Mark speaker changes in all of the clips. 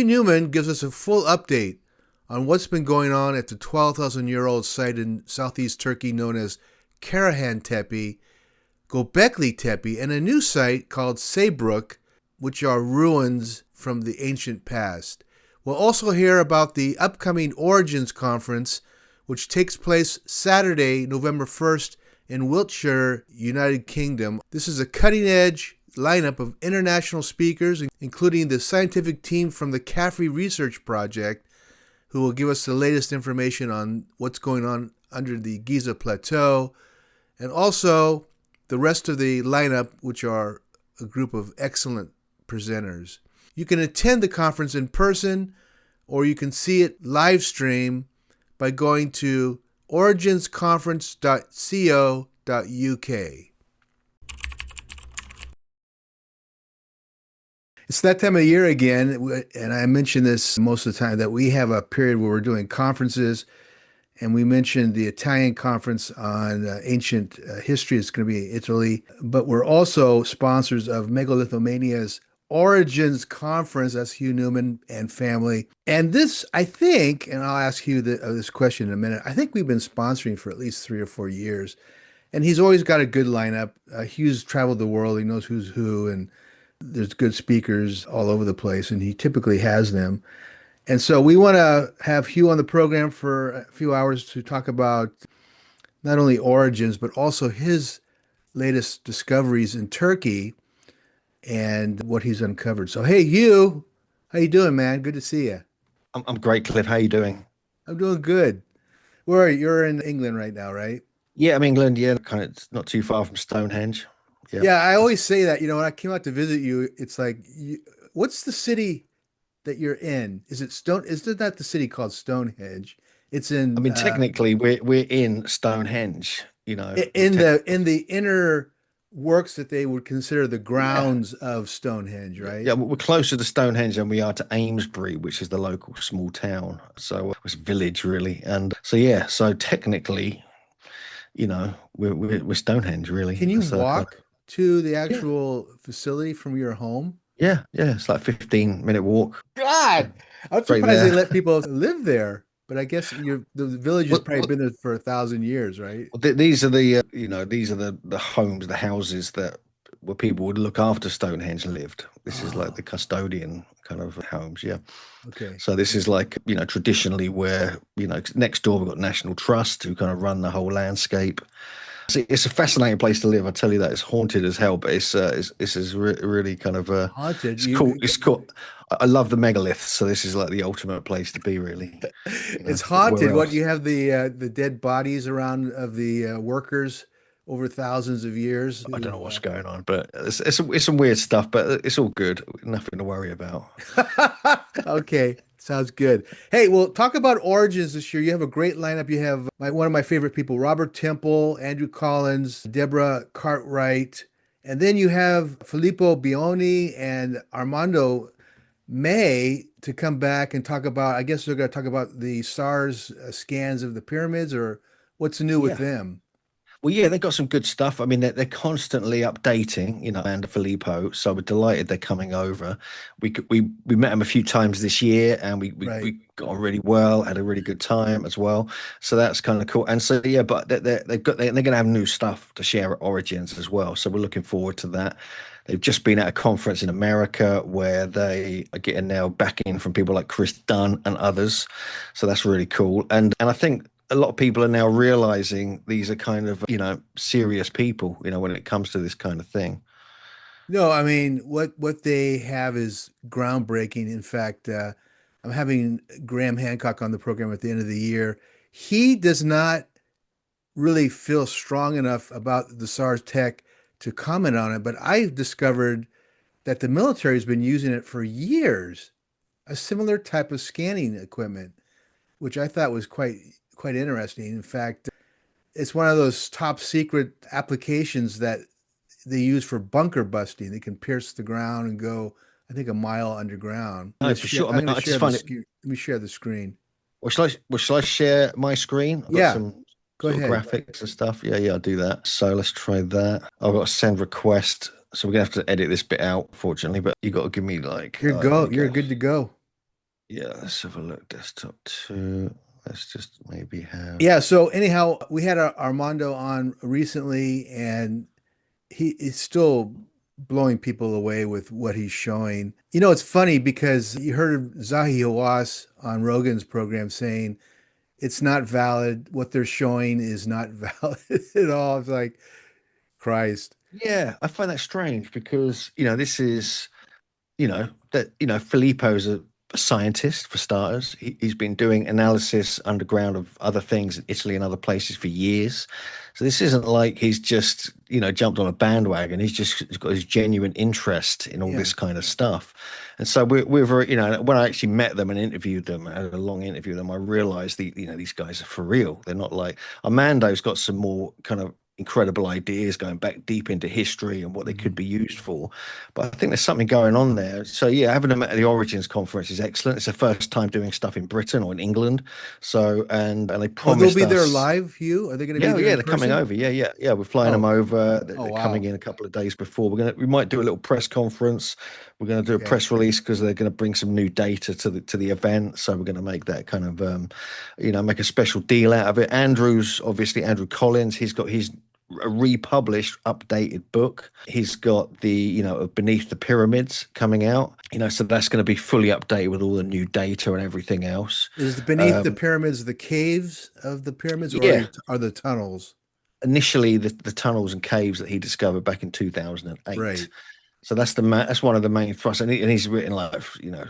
Speaker 1: Hugh Newman gives us a full update on what's been going on at the 12,000-year-old site in southeast Turkey known as Karahan Tepe, Göbekli Tepe, and a new site called Sayburç, which are ruins from the ancient past. We'll also hear about the upcoming Origins Conference, which takes place Saturday, November 1st in Wiltshire, United Kingdom. This is a cutting-edge lineup of international speakers, including the scientific team from the Caffrey Research Project, who will give us the latest information on what's going on under the Giza Plateau, and also the rest of the lineup, which are a group of excellent presenters. You can attend the conference in person, or you can see it live stream by going to originsconference.co.uk. It's that time of year again, and I mention this most of the time, that we have a period where we're doing conferences, and we mentioned the Italian conference on ancient history. It's going to be in Italy, but we're also sponsors of Megalithomania's Origins Conference. That's Hugh Newman and family. And this, I think, and I'll ask Hugh this question in a minute, I think we've been sponsoring for at least 3 or 4 years, and he's always got a good lineup. Hugh's traveled the world. He knows who's who, and there's good speakers all over the place, and he typically has them. And so we want to have Hugh on the program for a few hours to talk about not only Origins, but also his latest discoveries in Turkey and what he's uncovered. So, hey, Hugh, how you doing, man? Good to see you.
Speaker 2: I'm great, Cliff. How you doing?
Speaker 1: I'm doing good. Where are you? You're in England right now, right?
Speaker 2: Yeah, I'm England. Yeah, kind of not too far from Stonehenge. Yeah.
Speaker 1: Yeah, I always say that. When I came out to visit you, it's like, what's the city that you're in? Is it Stone? Isn't that the city called Stonehenge? It's
Speaker 2: I
Speaker 1: in
Speaker 2: mean, technically, we're in Stonehenge.
Speaker 1: in the inner works that they would consider the
Speaker 2: Yeah.
Speaker 1: grounds of Stonehenge, right?
Speaker 2: Yeah, we're closer to Stonehenge than we are to Amesbury, which is the local small town. So it's a village, really. And so, yeah, so technically, we're Stonehenge, really.
Speaker 1: Can you
Speaker 2: So kind
Speaker 1: walk to the
Speaker 2: yeah,
Speaker 1: actual facility from your home?
Speaker 2: yeah. It's like 15-minute walk.
Speaker 1: God, I'm
Speaker 2: Right
Speaker 1: surprised they
Speaker 2: there.
Speaker 1: let people live there. But I guess the village has
Speaker 2: What,
Speaker 1: probably
Speaker 2: what,
Speaker 1: been there for 1,000 years, right?
Speaker 2: These are these are the homes, the houses that where people would look after Stonehenge lived. This is like
Speaker 1: Oh,
Speaker 2: the custodian kind of homes, yeah.
Speaker 1: okay.
Speaker 2: So this is like, traditionally where, next door we've got National Trust who kind of run the whole landscape. So it's a fascinating place to live. I tell you that it's haunted as hell, but this is really kind of
Speaker 1: Haunted.
Speaker 2: it's cool. It's cool. I love the megaliths, so this is like the ultimate place to be, really.
Speaker 1: It's
Speaker 2: Where
Speaker 1: haunted. What,
Speaker 2: else?
Speaker 1: you have the dead bodies around of the workers over thousands of years
Speaker 2: I don't
Speaker 1: who
Speaker 2: know what's going on, but it's some weird stuff, but it's all good. Nothing to worry about.
Speaker 1: Okay, sounds good. Hey, well, talk about Origins this year. You have a great lineup. You have one of my favorite people, Robert Temple, Andrew Collins, Deborah Cartwright, and then you have Filippo Bioni and Armando May to come back and talk about, I guess they're going to talk about the SARS scans of the pyramids, or what's new with
Speaker 2: Yeah.
Speaker 1: them.
Speaker 2: Well, yeah, they've got some good stuff. I mean, they're constantly updating, and Filippo. So we're delighted they're coming over. We met them a few times this year, and
Speaker 1: Right.
Speaker 2: we got on really well, had a really good time as well. So that's kind of cool. And so yeah, but they're going to have new stuff to share at Origins as well. So we're looking forward to that. They've just been at a conference in America where they are getting now backing from people like Chris Dunn and others. So that's really cool. And I think a lot of people are now realizing these are kind of, serious people, when it comes to this kind of thing.
Speaker 1: No, I mean, what they have is groundbreaking. In fact, I'm having Graham Hancock on the program at the end of the year. He does not really feel strong enough about the SARS tech to comment on it, but I've discovered that the military has been using it for years, a similar type of scanning equipment, which I thought was quite interesting. In fact, it's one of those top secret applications that they use for bunker busting. They can pierce the ground and go, I think, a mile underground.
Speaker 2: No, for sure. I
Speaker 1: I'm
Speaker 2: mean,
Speaker 1: going to
Speaker 2: I just
Speaker 1: share the
Speaker 2: find it.
Speaker 1: screen. Let me share the screen.
Speaker 2: Shall I share my screen? I've got
Speaker 1: Yeah,
Speaker 2: some
Speaker 1: go
Speaker 2: sort of
Speaker 1: ahead.
Speaker 2: graphics and stuff. Yeah, I'll do that. So let's try that. I've got to send request. So we're gonna have to edit this bit out, fortunately, but you got to give me like,
Speaker 1: You're
Speaker 2: here we
Speaker 1: You're
Speaker 2: go.
Speaker 1: good to go.
Speaker 2: Yeah, let's have a look. Desktop 2. Let's just maybe have.
Speaker 1: Yeah, so anyhow, we had Armando on recently, and he is still blowing people away with what he's showing. You know, it's funny because you heard of Zahi Hawass on Rogan's program saying it's not valid. What they're showing is not valid at all. It's like, Christ.
Speaker 2: Yeah, I find that strange because, this is, Filippo's a scientist for starters. He's been doing analysis underground of other things in Italy and other places for years. So this isn't like he's just, jumped on a bandwagon. He's got his genuine interest in all
Speaker 1: Yeah.
Speaker 2: this kind of stuff. And so we're very, when I actually met them and interviewed them, I had a long interview with them, I realized these guys are for real. They're not like Armando's got some more kind of incredible ideas going back deep into history and what they could
Speaker 1: Mhm.
Speaker 2: be used for. But I think there's something going on there. So yeah, having them at the Origins conference is excellent. It's the first time doing stuff in Britain or in England. So and they
Speaker 1: Oh, they'll
Speaker 2: promised
Speaker 1: be there
Speaker 2: us.
Speaker 1: live, Hugh? Are they going to be
Speaker 2: Yeah,
Speaker 1: there
Speaker 2: yeah,
Speaker 1: in
Speaker 2: they're coming
Speaker 1: person?
Speaker 2: over. Yeah, yeah, yeah. We're flying them
Speaker 1: Oh,
Speaker 2: over. They're,
Speaker 1: oh,
Speaker 2: they're coming
Speaker 1: wow.
Speaker 2: in a couple of days before. We might do a little press conference. We're gonna do a
Speaker 1: Okay.
Speaker 2: press release because they're gonna bring some new data to the event. So we're gonna make that kind of make a special deal out of it. Andrew Collins. He's got his a republished, updated book. He's got the Beneath the Pyramids coming out. So that's going to be fully updated with all the new data and everything else.
Speaker 1: Is the beneath the
Speaker 2: Um,
Speaker 1: pyramids the caves of the pyramids, or
Speaker 2: yeah,
Speaker 1: are the tunnels?
Speaker 2: initially the tunnels and caves that he discovered back in 2008.
Speaker 1: Right.
Speaker 2: So that's one of the main thrusts, and he's written like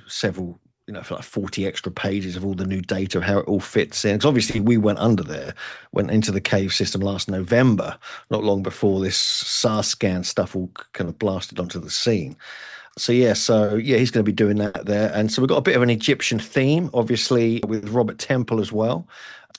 Speaker 2: several for like 40 extra pages of all the new data of how it all fits in. Because obviously we went into the cave system last November, not long before this SAR scan stuff all kind of blasted onto the scene. So yeah, he's going to be doing that there, and so we've got a bit of an Egyptian theme, obviously with Robert Temple as well.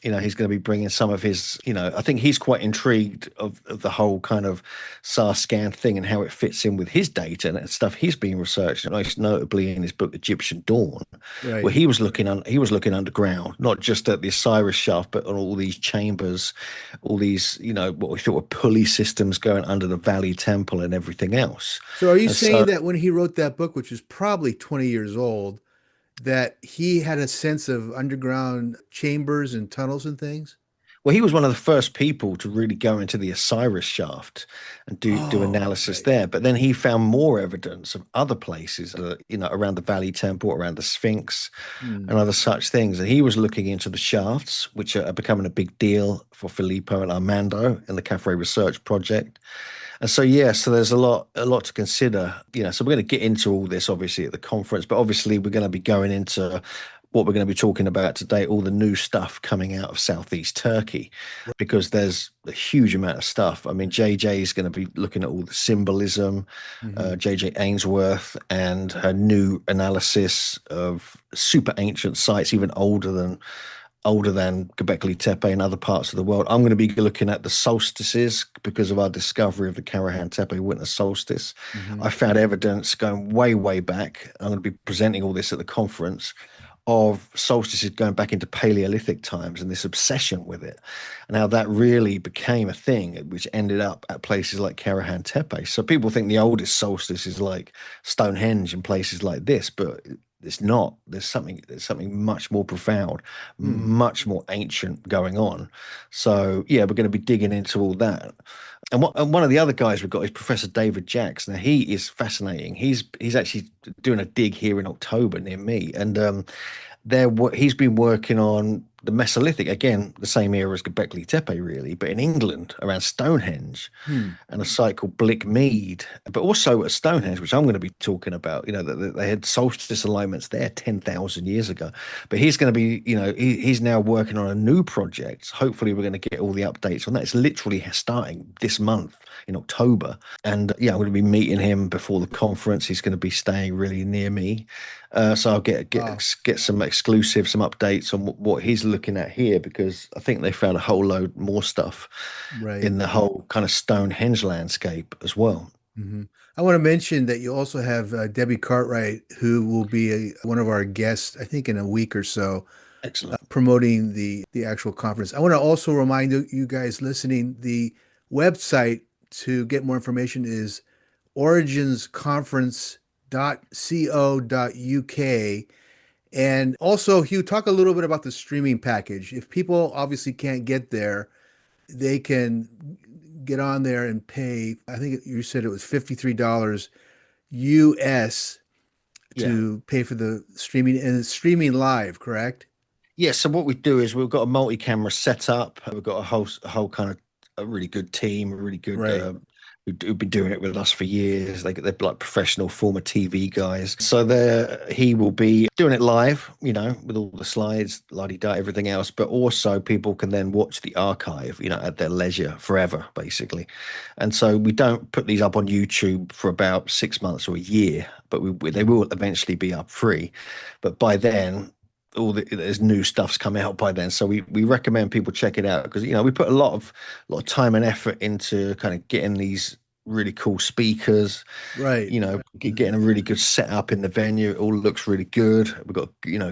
Speaker 2: He's going to be bringing some of his, I think he's quite intrigued of the whole kind of SAR scan thing and how it fits in with his data and stuff he's been researching, most notably in his book Egyptian Dawn, where
Speaker 1: Right.
Speaker 2: he was looking underground, not just at the Osiris shaft, but on all these chambers, all these, what we thought were pulley systems going under the Valley Temple and everything else.
Speaker 1: So are you
Speaker 2: And
Speaker 1: saying
Speaker 2: so
Speaker 1: that when he wrote that book, which is probably 20 years old, that he had a sense of underground chambers and tunnels and things?
Speaker 2: Well, he was one of the first people to really go into the Osiris shaft and do
Speaker 1: Oh,
Speaker 2: analysis
Speaker 1: right.
Speaker 2: there. But then he found more evidence of other places, around the Valley Temple, around the Sphinx,
Speaker 1: Hmm.
Speaker 2: and other such things. And he was looking into the shafts, which are becoming a big deal for Filippo and Armando in the Cafe Research Project. And so yeah, so there's a lot to consider. So we're going to get into all this obviously at the conference, but obviously we're going to be going into what we're going to be talking about today, all the new stuff coming out of Southeast Turkey, because there's a huge amount of stuff. I mean, JJ is going to be looking at all the symbolism,
Speaker 1: Hmm.
Speaker 2: JJ Ainsworth, and her new analysis of super ancient sites, even older than Göbekli Tepe and other parts of the world. I'm going to be looking at the solstices because of our discovery of the Karahan Tepe winter solstice.
Speaker 1: Hmm.
Speaker 2: I found evidence going way, way back. I'm going to be presenting all this at the conference of solstices going back into Paleolithic times and this obsession with it, and how that really became a thing, which ended up at places like Karahan Tepe. So people think the oldest solstice is like Stonehenge and places like this, but it's not. There's something much more profound,
Speaker 1: Hmm.
Speaker 2: much more ancient going on. So yeah, we're going to be digging into all that. And one of the other guys we've got is Professor David Jacks. Now he is fascinating. He's actually doing a dig here in October near me, and he's been working on the Mesolithic, again, the same era as Göbekli Tepe, really, but in England around Stonehenge
Speaker 1: Hmm.
Speaker 2: and a site called Blickmead, but also at Stonehenge, which I'm going to be talking about. That they had solstice alignments there 10,000 years ago. But he's going to be, he's now working on a new project. Hopefully, we're going to get all the updates on that. It's literally starting this month in October. And yeah, I'm going to be meeting him before the conference. He's going to be staying really near me. So I'll get get
Speaker 1: Wow.
Speaker 2: get some exclusive, some updates on what he's looking at here, because I think they found a whole load more stuff
Speaker 1: Right.
Speaker 2: in the whole kind of Stonehenge landscape as well.
Speaker 1: Hmm. I want to mention that you also have Debbie Cartwright, who will be one of our guests, I think, in a week or so,
Speaker 2: Excellent.
Speaker 1: promoting the actual conference. I want to also remind you guys listening, the website to get more information is origins conference dot co dot uk, And also, Hugh, talk a little bit about the streaming package. If people obviously can't get there, they can get on there and pay, I think you said it was $53 US
Speaker 2: Yeah.
Speaker 1: to pay for the streaming, and it's streaming live, correct?
Speaker 2: Yeah, so what we do is we've got a multi-camera setup. We've got a whole kind of a really good team, a really good
Speaker 1: Right.
Speaker 2: who've been doing it with us for years. They're like professional former TV guys. So he will be doing it live, with all the slides, la-di-da, everything else. But also people can then watch the archive, at their leisure forever, basically. And so we don't put these up on YouTube for about 6 months or a year, but they will eventually be up free. But by then, there's new stuff's come out by then, so we recommend people check it out because we put a lot of time and effort into kind of getting these really cool speakers,
Speaker 1: Right.
Speaker 2: getting a really good setup in the venue. It all looks really good. We've got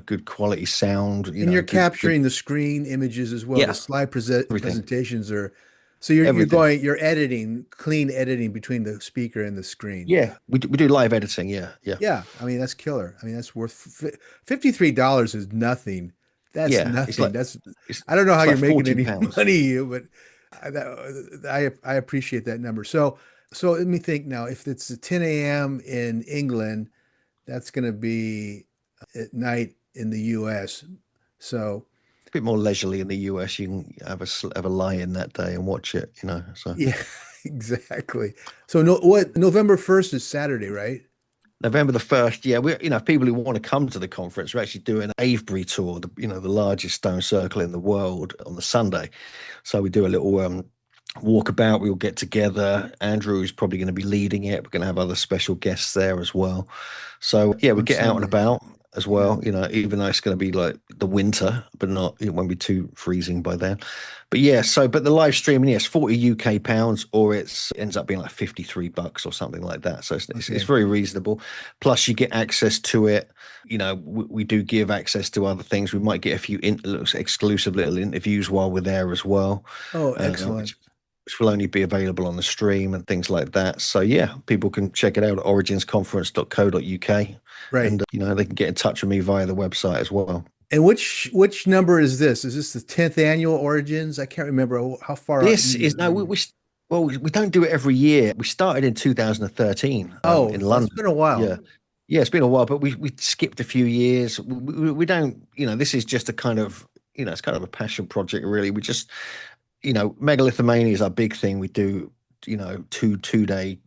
Speaker 2: good quality sound,
Speaker 1: And you're
Speaker 2: good.
Speaker 1: capturing the screen images as well. The
Speaker 2: Yeah,
Speaker 1: slide
Speaker 2: everything,
Speaker 1: presentations are, so you're
Speaker 2: everything.
Speaker 1: you're editing, clean editing between the speaker and the screen.
Speaker 2: Yeah, we do live editing. Yeah, yeah,
Speaker 1: Yeah, I mean that's killer. I mean that's worth $53 is nothing. That's
Speaker 2: yeah.
Speaker 1: nothing. That's
Speaker 2: It's
Speaker 1: I don't know how
Speaker 2: it's
Speaker 1: you're
Speaker 2: like
Speaker 1: making
Speaker 2: 40
Speaker 1: any
Speaker 2: pounds.
Speaker 1: money, you, but I appreciate that number. So let me think now. If it's 10 a.m. in England, that's going to be at night in the U.S. So
Speaker 2: Bit more leisurely in the US. You can have a lie in that day and watch it. So.
Speaker 1: yeah, exactly. So no, what November 1st is Saturday, right?
Speaker 2: November the 1st, yeah, people who want to come to the conference, we're actually doing an Avebury tour, the largest stone circle in the world on the Sunday. So we do a little walkabout. We'll get together. Andrew is probably going to be leading it. We're going to have other special guests there as well. So yeah, we
Speaker 1: On
Speaker 2: get out and
Speaker 1: Sunday.
Speaker 2: about as
Speaker 1: Yeah.
Speaker 2: well. Even though it's going to be like the winter, but not it won't be too freezing by then. But yeah, but the live streaming, yes, 40 UK pounds, or it ends up being like $53 or something like that. So it's
Speaker 1: Okay.
Speaker 2: very reasonable. Plus, you get access to it. We do give access to other things. We might get a few exclusive little interviews while we're there as well,
Speaker 1: Oh,
Speaker 2: which
Speaker 1: excellent.
Speaker 2: will only be available on the stream and things like that. So yeah, people can check it out at originsconference.co.uk,
Speaker 1: Right.
Speaker 2: and they can get in touch with me via the website as well.
Speaker 1: And which number is this? Is this the 10th annual Origins? I can't remember how far
Speaker 2: This
Speaker 1: into
Speaker 2: is
Speaker 1: the
Speaker 2: no, we don't do it every year. We started in 2013 in
Speaker 1: Oh, that's
Speaker 2: London.
Speaker 1: been a while.
Speaker 2: Yeah, yeah, it's been a while, but we skipped a few years. We don't, this is just a kind of, it's kind of a passion project, really. We just, megalithomania is our big thing. We do, 2 day,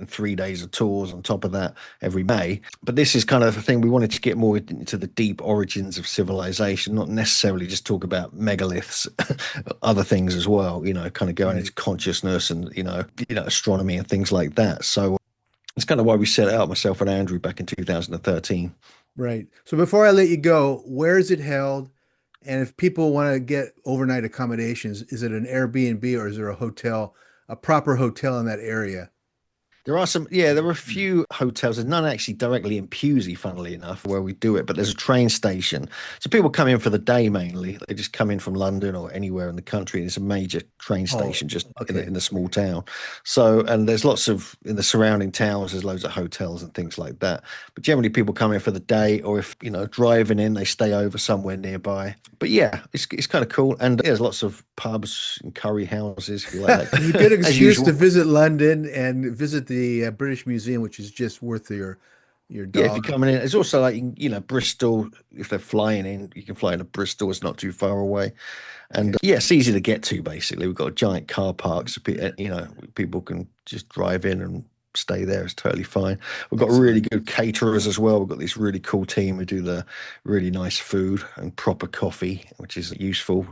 Speaker 2: 3 days of tours on top of that every May. But this is kind of the thing we wanted to get more into the deep origins of civilization, not necessarily just talk about megaliths, other things as well. Kind of going into
Speaker 1: Right.
Speaker 2: consciousness and astronomy and things like that. So it's kind of why we set it up, myself and Andrew, back in 2013.
Speaker 1: Right. So before I let you go, where is it held? And if people want to get overnight accommodations, is it an Airbnb or is there a hotel, a proper hotel in that area?
Speaker 2: There are a few hotels. There's none actually directly in Pewsey, funnily enough, where we do it, but there's a train station. So people come in for the day mainly. They just come in from London or anywhere in the country. It's a major train
Speaker 1: Oh,
Speaker 2: station just
Speaker 1: okay.
Speaker 2: in the small town. So, and there's lots of, in the surrounding towns, there's loads of hotels and things like that. But generally people come in for the day, or if, driving in, they stay over somewhere nearby. But yeah, it's kind of cool. And there's lots of pubs and curry houses, if you like
Speaker 1: It's a good
Speaker 2: that, as
Speaker 1: excuse to
Speaker 2: usual.
Speaker 1: visit London and visit the British Museum, which is just worth your
Speaker 2: Yeah, if you're
Speaker 1: dollar.
Speaker 2: coming in, it's also like Bristol. If they're flying in, you can fly into Bristol. It's not too far away, and
Speaker 1: Okay.
Speaker 2: yeah, it's easy to get to. Basically, we've got a giant car park, so people can just drive in and stay there. It's totally fine. We've got really
Speaker 1: Excellent.
Speaker 2: good caterers as well. We've got this really cool team who do the really nice food and proper coffee, which is useful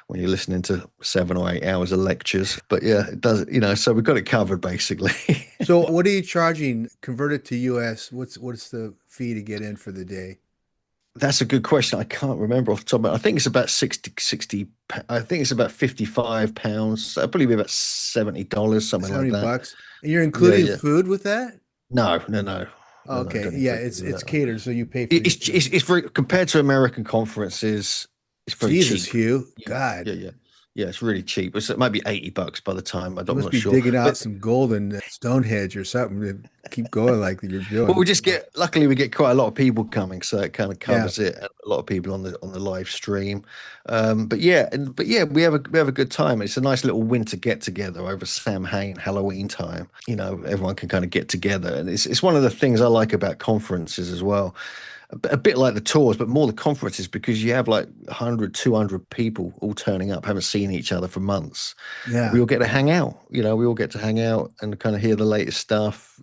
Speaker 2: when you're listening to 7 or 8 hours of lectures. But yeah, it does. So we've got it covered basically.
Speaker 1: So what are you charging converted to US? What's the fee to get in for the day?
Speaker 2: That's a good question. I can't remember off the top of my I think it's about 60. I think it's about £55. So it'll probably be about $70, something like
Speaker 1: 70
Speaker 2: that.
Speaker 1: bucks. And you're
Speaker 2: Yeah,
Speaker 1: including
Speaker 2: yeah.
Speaker 1: food with that?
Speaker 2: No, no, no. No, no, I
Speaker 1: Okay.
Speaker 2: don't
Speaker 1: Yeah,
Speaker 2: include
Speaker 1: it's
Speaker 2: with
Speaker 1: it's
Speaker 2: that one.
Speaker 1: catered, so you pay for your food.
Speaker 2: It's very compared to American conferences, it's very
Speaker 1: Jesus,
Speaker 2: cheap.
Speaker 1: Hugh.
Speaker 2: Yeah, yeah,
Speaker 1: God,
Speaker 2: yeah. Yeah, it's really cheap. It might be $80 by the time.
Speaker 1: you
Speaker 2: I'm
Speaker 1: must
Speaker 2: not
Speaker 1: be
Speaker 2: sure.
Speaker 1: digging out
Speaker 2: But
Speaker 1: some gold in Stonehenge or something. keep going like you're
Speaker 2: Well, we
Speaker 1: doing.
Speaker 2: just get luckily we get quite a lot of people coming, so it kind of
Speaker 1: Yeah,
Speaker 2: covers it. And a lot of people on the live stream, but yeah, we have a good time. It's a nice little winter get together over Samhain Halloween time. Everyone can kind of get together, and it's one of the things I like about conferences as well. A bit like the tours, but more the conferences because you have like 100, 200 people all turning up, haven't seen each other for months. We
Speaker 1: yeah,
Speaker 2: all get to hang out, we all get to hang out and kind of hear the latest stuff,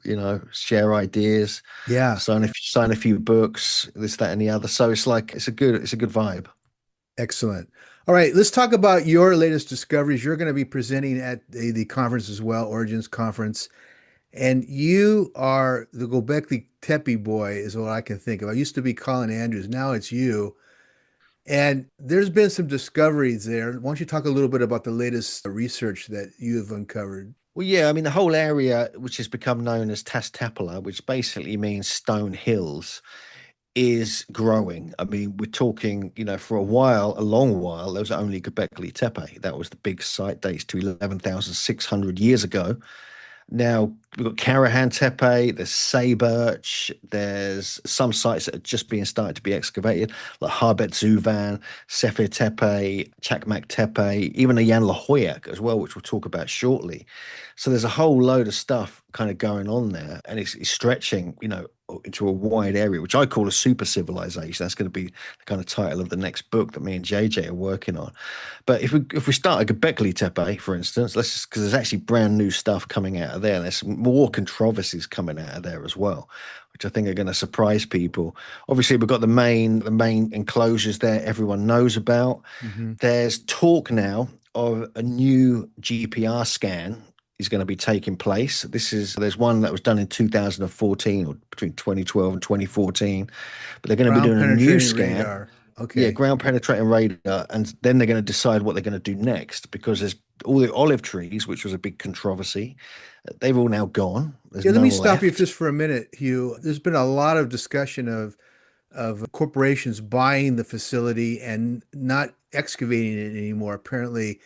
Speaker 2: share ideas,
Speaker 1: yeah.
Speaker 2: sign a few books, this, that, and the other. So it's like, it's a good vibe.
Speaker 1: Excellent. All right, let's talk about your latest discoveries. You're going to be presenting at the conference as well, Origins Conference. And you are the Göbekli Tepe boy, is what I can think of. I used to be Colin Andrews. Now it's you. And there's been some discoveries there. Why don't you talk a little bit about the latest research that you have uncovered?
Speaker 2: Well, yeah, I mean, the whole area, which has become known as Tas Tapala, which basically means stone hills, is growing. I mean, we're talking, for a while, a long while, there was only Göbekli Tepe. That was the big site, dates to 11,600 years ago. Now we've got Karahan Tepe, there's Sayburç, there's some sites that are just being started to be excavated, like Harbet Zuvan, Sefer Tepe, Çakmak Tepe, even Ayan Lahoyak as well, which we'll talk about shortly. So there's a whole load of stuff kind of going on there, and it's stretching, into a wide area, which I call a super civilization. That's going to be the kind of title of the next book that me and JJ are working on. But if we start at Göbekli Tepe, for instance, let's just because there's actually brand new stuff coming out of there. And there's more controversies coming out of there as well, which I think are going to surprise people. Obviously, we've got the main enclosures there everyone knows about.
Speaker 1: Hmm.
Speaker 2: There's talk now of a new GPR scan is going to be taking place. There's one that was done in 2014 or between 2012 and 2014, but they're going to be
Speaker 1: Ground
Speaker 2: doing a new
Speaker 1: penetrating
Speaker 2: scan.
Speaker 1: radar.
Speaker 2: Yeah,
Speaker 1: Okay.
Speaker 2: ground penetrating radar, and then they're going to decide what they're going to do next because there's all the olive trees, which was a big controversy. They've all now gone. There's
Speaker 1: Yeah, let me
Speaker 2: none
Speaker 1: stop you
Speaker 2: left.
Speaker 1: just for a minute, Hugh. There's been a lot of discussion of corporations buying the facility and not excavating it anymore. Apparently,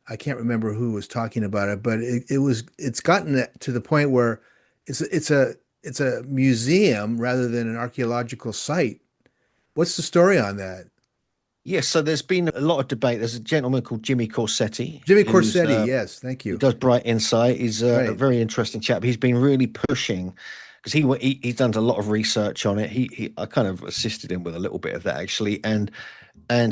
Speaker 1: I can't remember who was talking about it, but it's gotten to the point where it's a museum rather than an archaeological site. What's the story on that?
Speaker 2: Yes, so there's been a lot of debate. There's a gentleman called Jimmy Corsetti
Speaker 1: Jimmy
Speaker 2: who's
Speaker 1: Corsetti, yes, thank
Speaker 2: he
Speaker 1: you.
Speaker 2: does Bright Insight. He's a
Speaker 1: Right.
Speaker 2: very interesting chap. He's been really pushing because he's done a lot of research on it. He I kind of assisted him with a little bit of that actually, and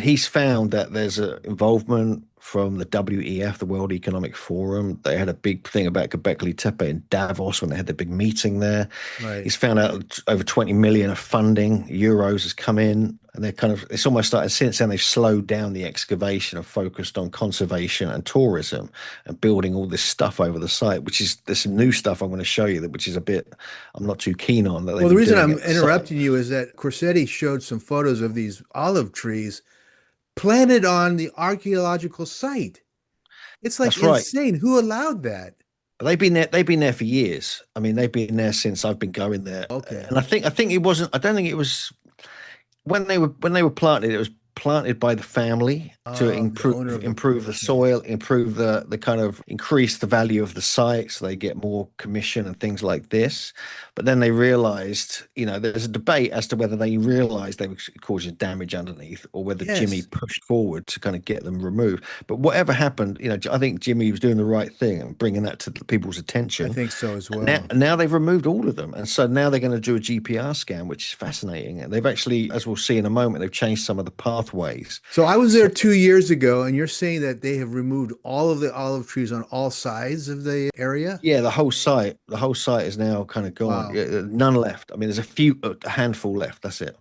Speaker 2: he's found that there's a involvement from the WEF, the World Economic Forum. They had a big thing about Göbekli Tepe in Davos when they had the big meeting there.
Speaker 1: Right.
Speaker 2: He's found out over 20 million of funding, euros, has come in. And it's almost like since then they've slowed down the excavation and focused on conservation and tourism and building all this stuff over the site, there's some new stuff I'm going to show you which is a bit, I'm not too keen on that
Speaker 1: Well,
Speaker 2: they've
Speaker 1: the
Speaker 2: been
Speaker 1: reason
Speaker 2: doing
Speaker 1: I'm
Speaker 2: at the site.
Speaker 1: interrupting you is that Corsetti showed some photos of these olive trees planted on the archaeological site. It's like
Speaker 2: That's right.
Speaker 1: insane. Who allowed that?
Speaker 2: But they've been there for years. I mean, they've been there since I've been going there.
Speaker 1: Okay.
Speaker 2: And I think it wasn't, I don't think it was when they were planted, it was planted by the family to
Speaker 1: The
Speaker 2: improve
Speaker 1: owner of the,
Speaker 2: improve the
Speaker 1: okay.
Speaker 2: soil, improve the kind of increase the value of the site, so they get more commission and things like this. But then they realized, there's a debate as to whether they realized they were causing damage underneath, or whether Jimmy
Speaker 1: Yes,
Speaker 2: pushed forward to kind of get them removed. But whatever happened, I think Jimmy was doing the right thing and bringing that to people's
Speaker 1: I
Speaker 2: attention.
Speaker 1: think so as
Speaker 2: Now,
Speaker 1: well.
Speaker 2: now they've removed all of them, and so now they're going to do a GPR scan, which is fascinating. And they've actually, as we'll see in a moment, they've changed some of the pathways.
Speaker 1: So I was there
Speaker 2: So
Speaker 1: 2 years ago, and you're saying that they have removed all of the olive trees on all sides of the area?
Speaker 2: yeah, the whole site is now kind of gone.
Speaker 1: Wow.
Speaker 2: Yeah, none left. I mean, there's a handful left. That's it.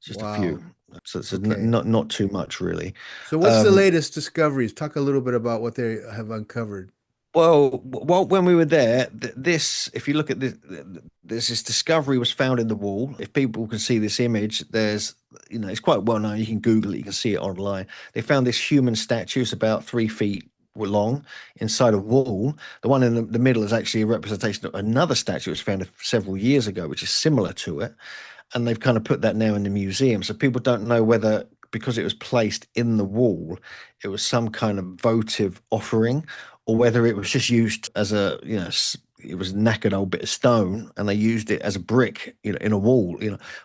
Speaker 2: Just a few.
Speaker 1: Wow.
Speaker 2: So it's
Speaker 1: Okay.
Speaker 2: not too much really.
Speaker 1: So what's the
Speaker 2: Um,
Speaker 1: latest discoveries? Talk a little bit about what they have uncovered.
Speaker 2: when we were there, if you look at this discovery was found in the wall. If people can see this image, it's quite well known. You can Google it, you can see it online. They found this human statue. It's about 3 feet long inside a wall. The one in the middle is actually a representation of another statue that was found several years ago, which is similar to it. And they've kind of put that now in the museum. So people don't know whether, because it was placed in the wall, it was some kind of votive offering, or whether it was just used as a it was a knackered old bit of stone, and they used it as a brick, in a wall,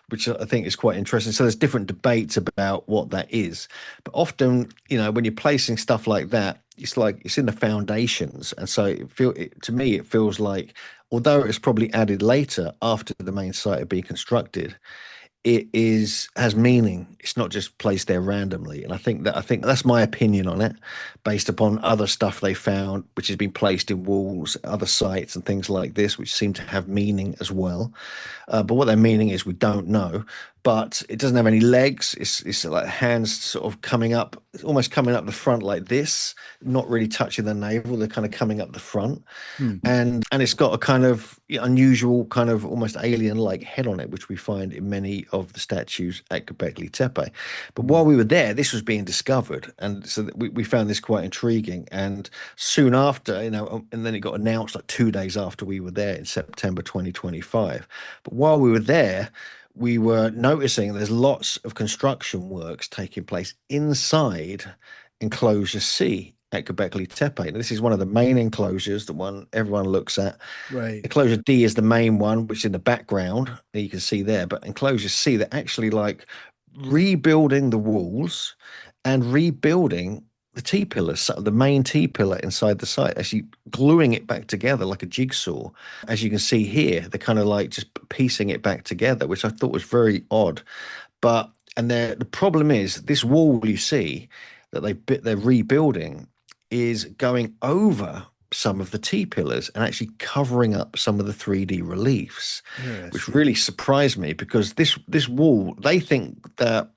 Speaker 2: which I think is quite interesting. So there's different debates about what that is, but often, when you're placing stuff like that, it's like it's in the foundations, and so to me it feels like, although it's probably added later after the main site had been constructed, it is has meaning. It's not just placed there randomly. And I think that's my opinion on it, based upon other stuff they found, which has been placed in walls, other sites, and things like this, which seem to have meaning as well. But what their meaning is, we don't know. But it doesn't have any legs. It's like hands sort of coming up, almost coming up the front like this, not really touching the navel. They're kind of coming up the front,
Speaker 1: Hmm.
Speaker 2: and it's got a kind of unusual, kind of almost alien-like head on it, which we find in many of the statues at Göbekli Tepe. But
Speaker 1: Hmm.
Speaker 2: while we were there, this was being discovered, and so we found this quite intriguing. And soon after, and then it got announced like 2 days after we were there in September 2025. But while we were there, we were noticing there's lots of construction works taking place inside enclosure C at Göbekli Tepe. Now, this is one of the main enclosures, the one everyone looks at.
Speaker 1: Right.
Speaker 2: Enclosure D is the main one, which is in the background that you can see there. But enclosure C, they're actually like rebuilding the walls and rebuilding the T pillars, so the main T pillar inside the site, actually gluing it back together like a jigsaw. As you can see here, they're kind of like just piecing it back together, which I thought was very odd. But the problem is this wall you see that they're rebuilding is going over some of the T pillars and actually covering up some of the 3D reliefs, which
Speaker 1: Interesting.
Speaker 2: really surprised me, because this wall, they think that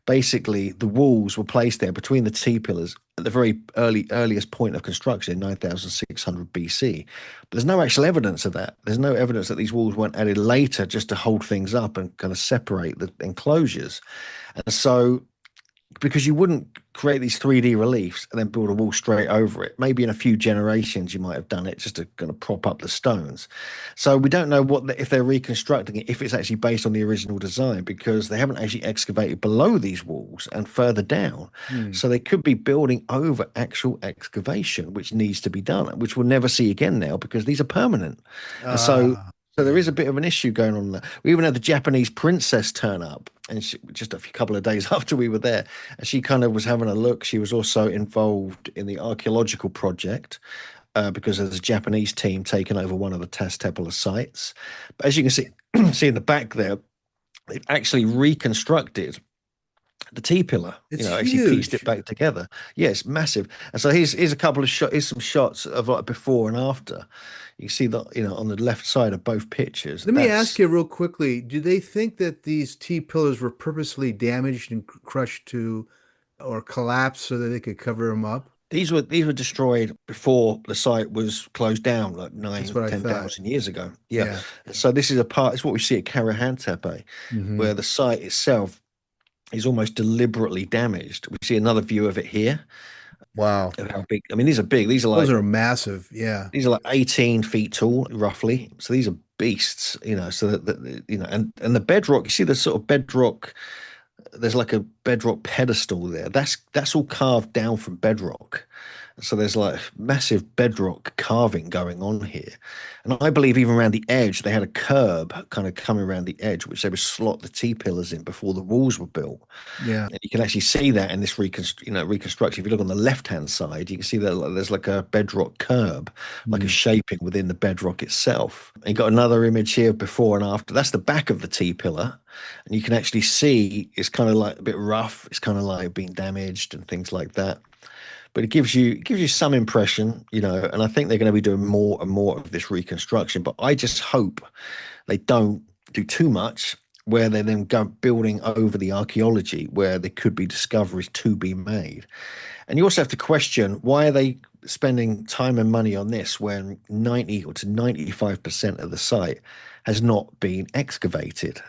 Speaker 2: basically the walls were placed there between the T pillars at the very earliest point of construction in 9600 BC. But there's no actual evidence of that. There's no evidence that these walls weren't added later just to hold things up and kind of separate the enclosures. And so, because you wouldn't create these 3D reliefs and then build a wall straight over it. Maybe in a few generations you might have done it just to kind of prop up the stones. So we don't know if they're reconstructing it, if it's actually based on the original design, because they haven't actually excavated below these walls and further down.
Speaker 1: Hmm.
Speaker 2: So they could be building over actual excavation, which needs to be done, which we'll never see again now because these are permanent. And so there is a
Speaker 1: Yeah.
Speaker 2: bit of an issue going on there. We even had the Japanese princess turn up, and just a couple of days after we were there, and she kind of was having a look. She was also involved in the archaeological project, because there's a Japanese team taking over one of the Testepala sites. But as you can see, see in the back there, they've actually reconstructed the T pillar,
Speaker 1: It's
Speaker 2: actually pieced it
Speaker 1: huge.
Speaker 2: back together. Yeah, it's massive. And so here's a couple of here's some shots of like before and after. You see that, on the left side of both pictures.
Speaker 1: Let me ask
Speaker 2: That's
Speaker 1: you real quickly, do they think that these T pillars were purposely damaged and crushed to or collapsed so that they could cover them up?
Speaker 2: these were destroyed before the site was closed down, like
Speaker 1: That's
Speaker 2: nine,
Speaker 1: what I
Speaker 2: ten
Speaker 1: thought.
Speaker 2: thousand years ago. Yeah.
Speaker 1: Yeah.
Speaker 2: So this is a part, it's what we see at Karahan Tepe,
Speaker 1: Hmm.
Speaker 2: where the site itself is almost deliberately damaged. We see another view of it here,
Speaker 1: Wow.
Speaker 2: of how big. I mean, these are big. These are
Speaker 1: Those
Speaker 2: like
Speaker 1: are massive. Yeah.
Speaker 2: 18 feet tall, roughly. So these are beasts, so that and the bedrock, you see the sort of bedrock, there's like a bedrock pedestal there. That's all carved down from bedrock. So there's like massive bedrock carving going on here. And I believe even around the edge, they had a curb kind of coming around the edge, which they would slot the T pillars in before the walls were built.
Speaker 1: Yeah.
Speaker 2: And you can actually see that in this reconstruction. If you look on the left-hand side, you can see that there's like a bedrock curb, like a
Speaker 1: Hmm.
Speaker 2: shaping within the bedrock itself. And you got another image here before and after. That's the back of the T pillar. And you can actually see it's kind of like a bit rough. It's kind of like being damaged and things like that. But it gives you some impression, and I think they're going to be doing more and more of this reconstruction. But I just hope they don't do too much where they then go building over the archaeology where there could be discoveries to be made. And you also have to question, why are they spending time and money on this when 90 or to 95% of the site has not been excavated?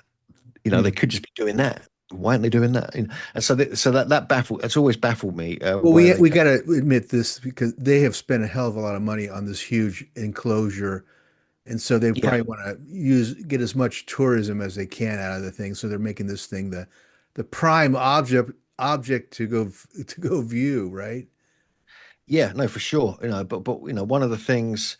Speaker 2: They
Speaker 1: Hmm.
Speaker 2: could just be doing that. Why aren't they doing that? And so that baffled. It's always baffled me,
Speaker 1: Well,
Speaker 2: where
Speaker 1: we
Speaker 2: they
Speaker 1: we
Speaker 2: go.
Speaker 1: got to admit this because they have spent a hell of a lot of money on this huge enclosure, and so they
Speaker 2: Yeah,
Speaker 1: probably want to get as much tourism as they can out of the thing. So they're making this thing the prime object to go view, right?
Speaker 2: yeah, no, for sure. But one of the things.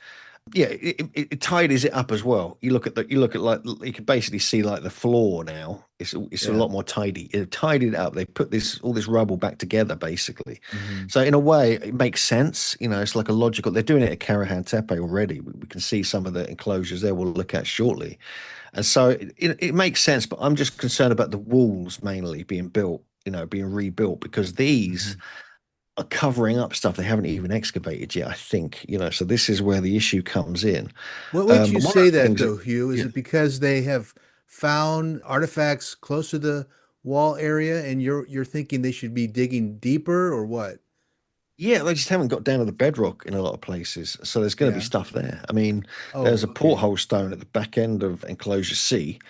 Speaker 2: Yeah, it tidies it up as well. You look at like you can basically see like the floor now. It's a
Speaker 1: Yeah.
Speaker 2: lot more tidy. It tidied it up. They put this all this rubble back together basically.
Speaker 1: Hmm.
Speaker 2: So in a way, it makes sense. You know, it's like a logical. They're doing it at Karahan Tepe already. We can see some of the enclosures there. We'll look at shortly, and so it makes sense. But I'm just concerned about the walls mainly being built. You know, being rebuilt because
Speaker 1: Hmm.
Speaker 2: these are covering up stuff they haven't even excavated yet, I think, you know, so this is where the issue comes in.
Speaker 1: What makes you
Speaker 2: But one
Speaker 1: say
Speaker 2: of the
Speaker 1: that
Speaker 2: things that,
Speaker 1: though, Hugh? Is
Speaker 2: yeah,
Speaker 1: it because they have found artifacts close to the wall area and you're thinking they should be digging deeper or what?
Speaker 2: yeah, they just haven't got down to the bedrock in a lot of places. So there's going to be
Speaker 1: Yeah.
Speaker 2: stuff there. I mean, there's
Speaker 1: Oh,
Speaker 2: a
Speaker 1: okay.
Speaker 2: porthole stone at the back end of enclosure C,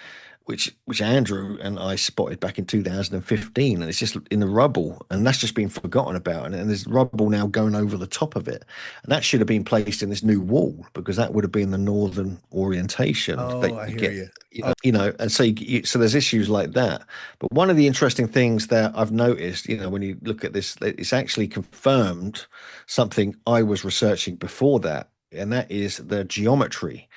Speaker 2: which Andrew and I spotted back in 2015, and it's just in the rubble, and that's just been forgotten about, and there's rubble now going over the top of it, and that should have been placed in this new wall because that would have been the northern orientation
Speaker 1: Oh,
Speaker 2: that
Speaker 1: I
Speaker 2: you
Speaker 1: hear
Speaker 2: get,
Speaker 1: you.
Speaker 2: and so so there's issues like that. But one of the interesting things that I've noticed, you know, when you look at this, it's actually confirmed something I was researching before that, and that is the geometry.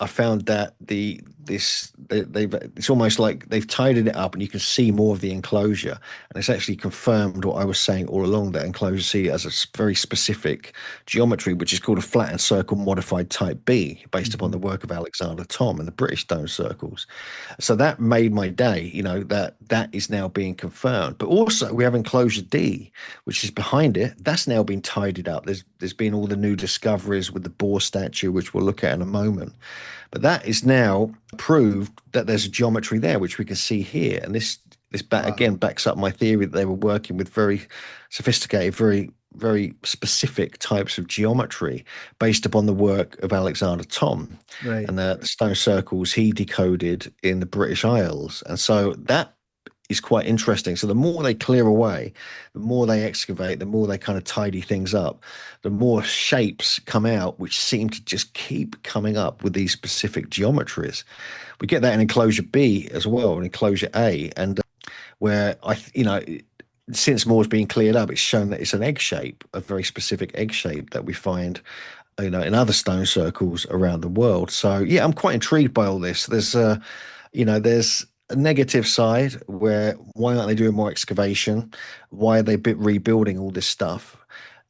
Speaker 2: I found that they've it's almost like they've tidied it up and you can see more of the enclosure, and it's actually confirmed what I was saying all along, that enclosure C has a very specific geometry which is called a flattened circle modified type B, based upon
Speaker 1: Hmm.
Speaker 2: the work of Alexander Thom and the British stone circles. So that made my day, you know, that that is now being confirmed. But also we have enclosure D, which is behind it. That's now been tidied up. There's been all the new discoveries with the boar statue, which we'll look at in a moment. But that is now proved that there's a geometry there, which we can see here. And this back
Speaker 1: Wow.
Speaker 2: again backs up my theory that they were working with very sophisticated, very specific types of geometry based upon the work of Alexander Thom
Speaker 1: Right.
Speaker 2: and the stone circles he decoded in the British Isles. And so that is quite interesting. So the more they clear away, the more they excavate, the more they kind of tidy things up, the more shapes come out, which seem to just keep coming up with these specific geometries. We get that in enclosure B as well, in enclosure A, and where you know, since more's been cleared up, it's shown that it's an egg shape, a very specific egg shape that we find, you know, in other stone circles around the world. So yeah, I'm quite intrigued by all this. There's a negative side where why aren't they doing more excavation? Why are they rebuilding all this stuff?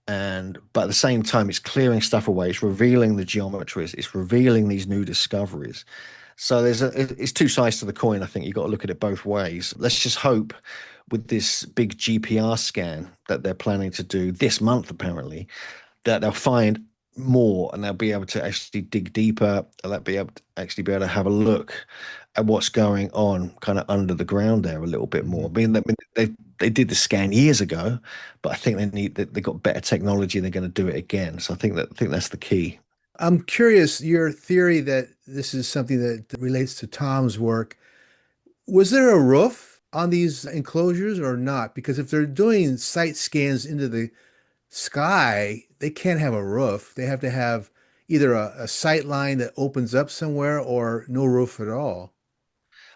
Speaker 2: And but at the same time, it's clearing stuff away. It's revealing the geometries. It's revealing these new discoveries. So it's two sides to the coin. I think you've got to look at it both ways. Let's just hope with this big GPR scan that they're planning to do this month, apparently, that they'll find more and they'll be able to actually dig deeper and they'll be able to actually be able to have a look at what's going on kind of under the ground there a little bit more.
Speaker 1: Hmm.
Speaker 2: I mean they did the scan years ago, but I think they got better technology and they're going to do it again. So I think that's the key.
Speaker 1: I'm curious, your theory that this is something that relates to Tom's work. Was there a roof on these enclosures or not? Because if they're doing site scans into the sky, they can't have a roof. They have to have either a sight line that opens up somewhere or no roof at all.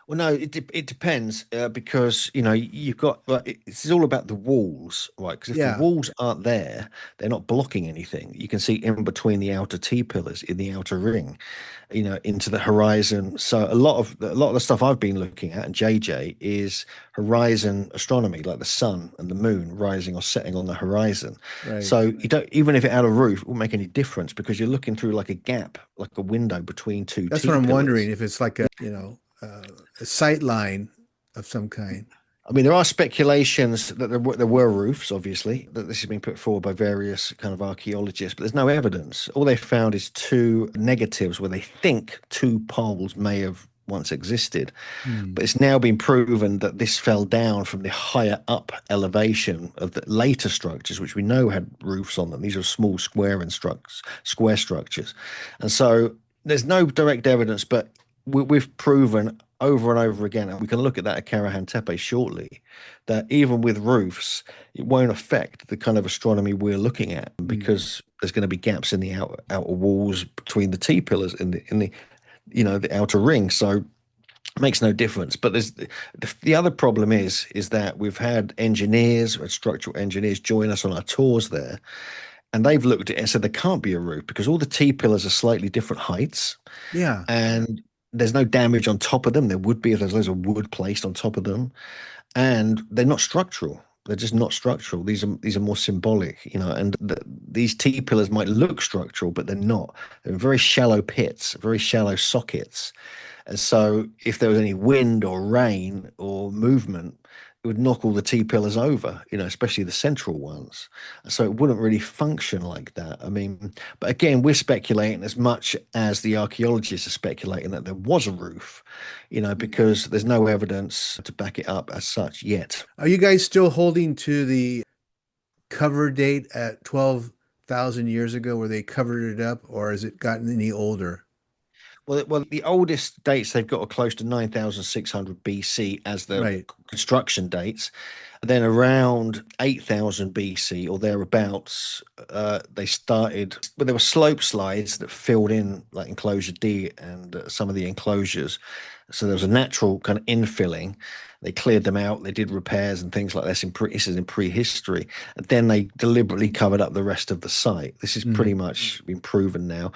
Speaker 2: Well, no, it depends because you know you've got like it's all about the walls, right? Because if the
Speaker 1: Yeah,
Speaker 2: walls aren't there, they're not blocking anything. You can see in between the outer T pillars in the outer ring, you know, into the horizon. So a lot of the stuff I've been looking at, and JJ is horizon astronomy, like the sun and the moon rising or setting on the horizon.
Speaker 1: right.
Speaker 2: So you don't even if it had a roof, it won't make any difference because you're looking through like a gap, like a window between two
Speaker 1: That's what
Speaker 2: T
Speaker 1: I'm wondering
Speaker 2: pillars.
Speaker 1: if it's like a sight line of some kind.
Speaker 2: I mean, there are speculations that there were roofs, obviously, that this has been put forward by various kind of archaeologists, but there's no evidence. All they found is two negatives where they think two poles may have once existed.
Speaker 1: Hmm.
Speaker 2: But it's now been proven that this fell down from the higher up elevation of the later structures, which we know had roofs on them. These are small square structures. And so there's no direct evidence, but we've proven over and over again, and we can look at that at Karahan Tepe shortly, that even with roofs, it won't affect the kind of astronomy we're looking at
Speaker 1: Hmm.
Speaker 2: because there's going to be gaps in the outer walls between the T pillars in the you know the outer ring. So makes no difference. But the other problem is that we've had engineers and structural engineers join us on our tours there, and they've looked at it and said there can't be a roof because all the T-pillars are slightly different heights,
Speaker 1: Yeah.
Speaker 2: and there's no damage on top of them. There would be if there's loads of wood placed on top of them, and they're not structural. They're just not structural. These are more symbolic, and these T pillars might look structural, but they're not. They're very shallow pits, very shallow sockets. And so if there was any wind or rain or movement, it would knock all the T pillars over, especially the central ones. So it wouldn't really function like that. I mean, but again, we're speculating as much as the archaeologists are speculating that there was a roof, because there's no evidence to back it up as such yet.
Speaker 1: Are you guys still holding to the cover date at 12,000 years ago where they covered it up, or has it gotten any older?
Speaker 2: Well, the oldest dates they've got are close to 9,600 BC as the
Speaker 1: Right.
Speaker 2: construction dates. Then around 8,000 BC or thereabouts, they started, but there were slope slides that filled in like enclosure D and some of the enclosures. So there was a natural kind of infilling. They cleared them out. They did repairs and things like this. This is in prehistory. And then they deliberately covered up the rest of the site. This is pretty
Speaker 1: Mhm.
Speaker 2: much been proven now.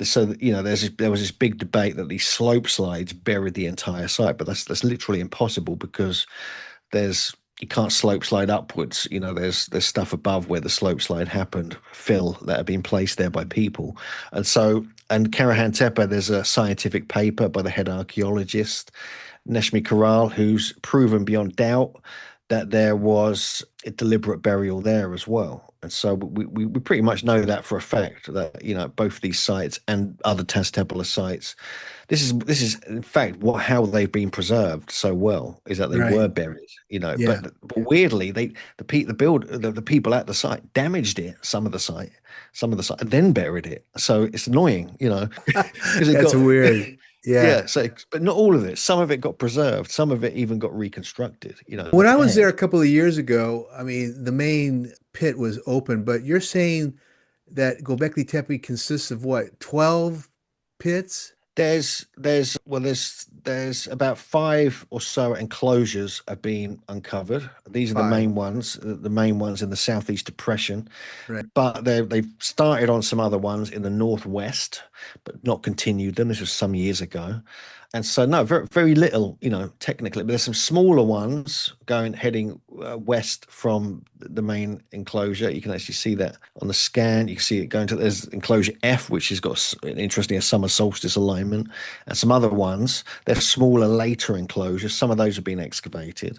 Speaker 2: So that, there was this big debate that these slope slides buried the entire site, but that's literally impossible because there's you can't slope slide upwards. There's stuff above where the slope slide happened, fill that have been placed there by people. And Karahan Tepe, there's a scientific paper by the head archaeologist, Neshmi Karal, who's proven beyond doubt that there was a deliberate burial there as well. And so we pretty much know that for a fact that, both these sites and other Taztepala sites, this is in fact how they've been preserved so well is that they
Speaker 1: Right.
Speaker 2: were buried,
Speaker 1: Yeah.
Speaker 2: but weirdly the people at the site damaged it, some of the site, and then buried it. So it's annoying, because it
Speaker 1: That's
Speaker 2: got
Speaker 1: weird. Yeah.
Speaker 2: yeah, so but not all of it. Some of it got preserved. Some of it even got reconstructed.
Speaker 1: When I was there
Speaker 2: Repaired.
Speaker 1: a couple of years ago, I mean, the main pit was open, but you're saying that Göbekli Tepe consists of what, 12 pits?
Speaker 2: There's about five or so enclosures have been uncovered. These are
Speaker 1: Five.
Speaker 2: the main ones in the Southeast Depression.
Speaker 1: Right.
Speaker 2: But they've started on some other ones in the northwest, but not continued them. This was some years ago, and so no, very very little, technically. But there's some smaller ones heading west from the main enclosure. You can actually see that on the scan. You can see it going to there's enclosure F, which has got interestingly a summer solstice alignment, and some other ones. They're smaller, later enclosures. Some of those have been excavated.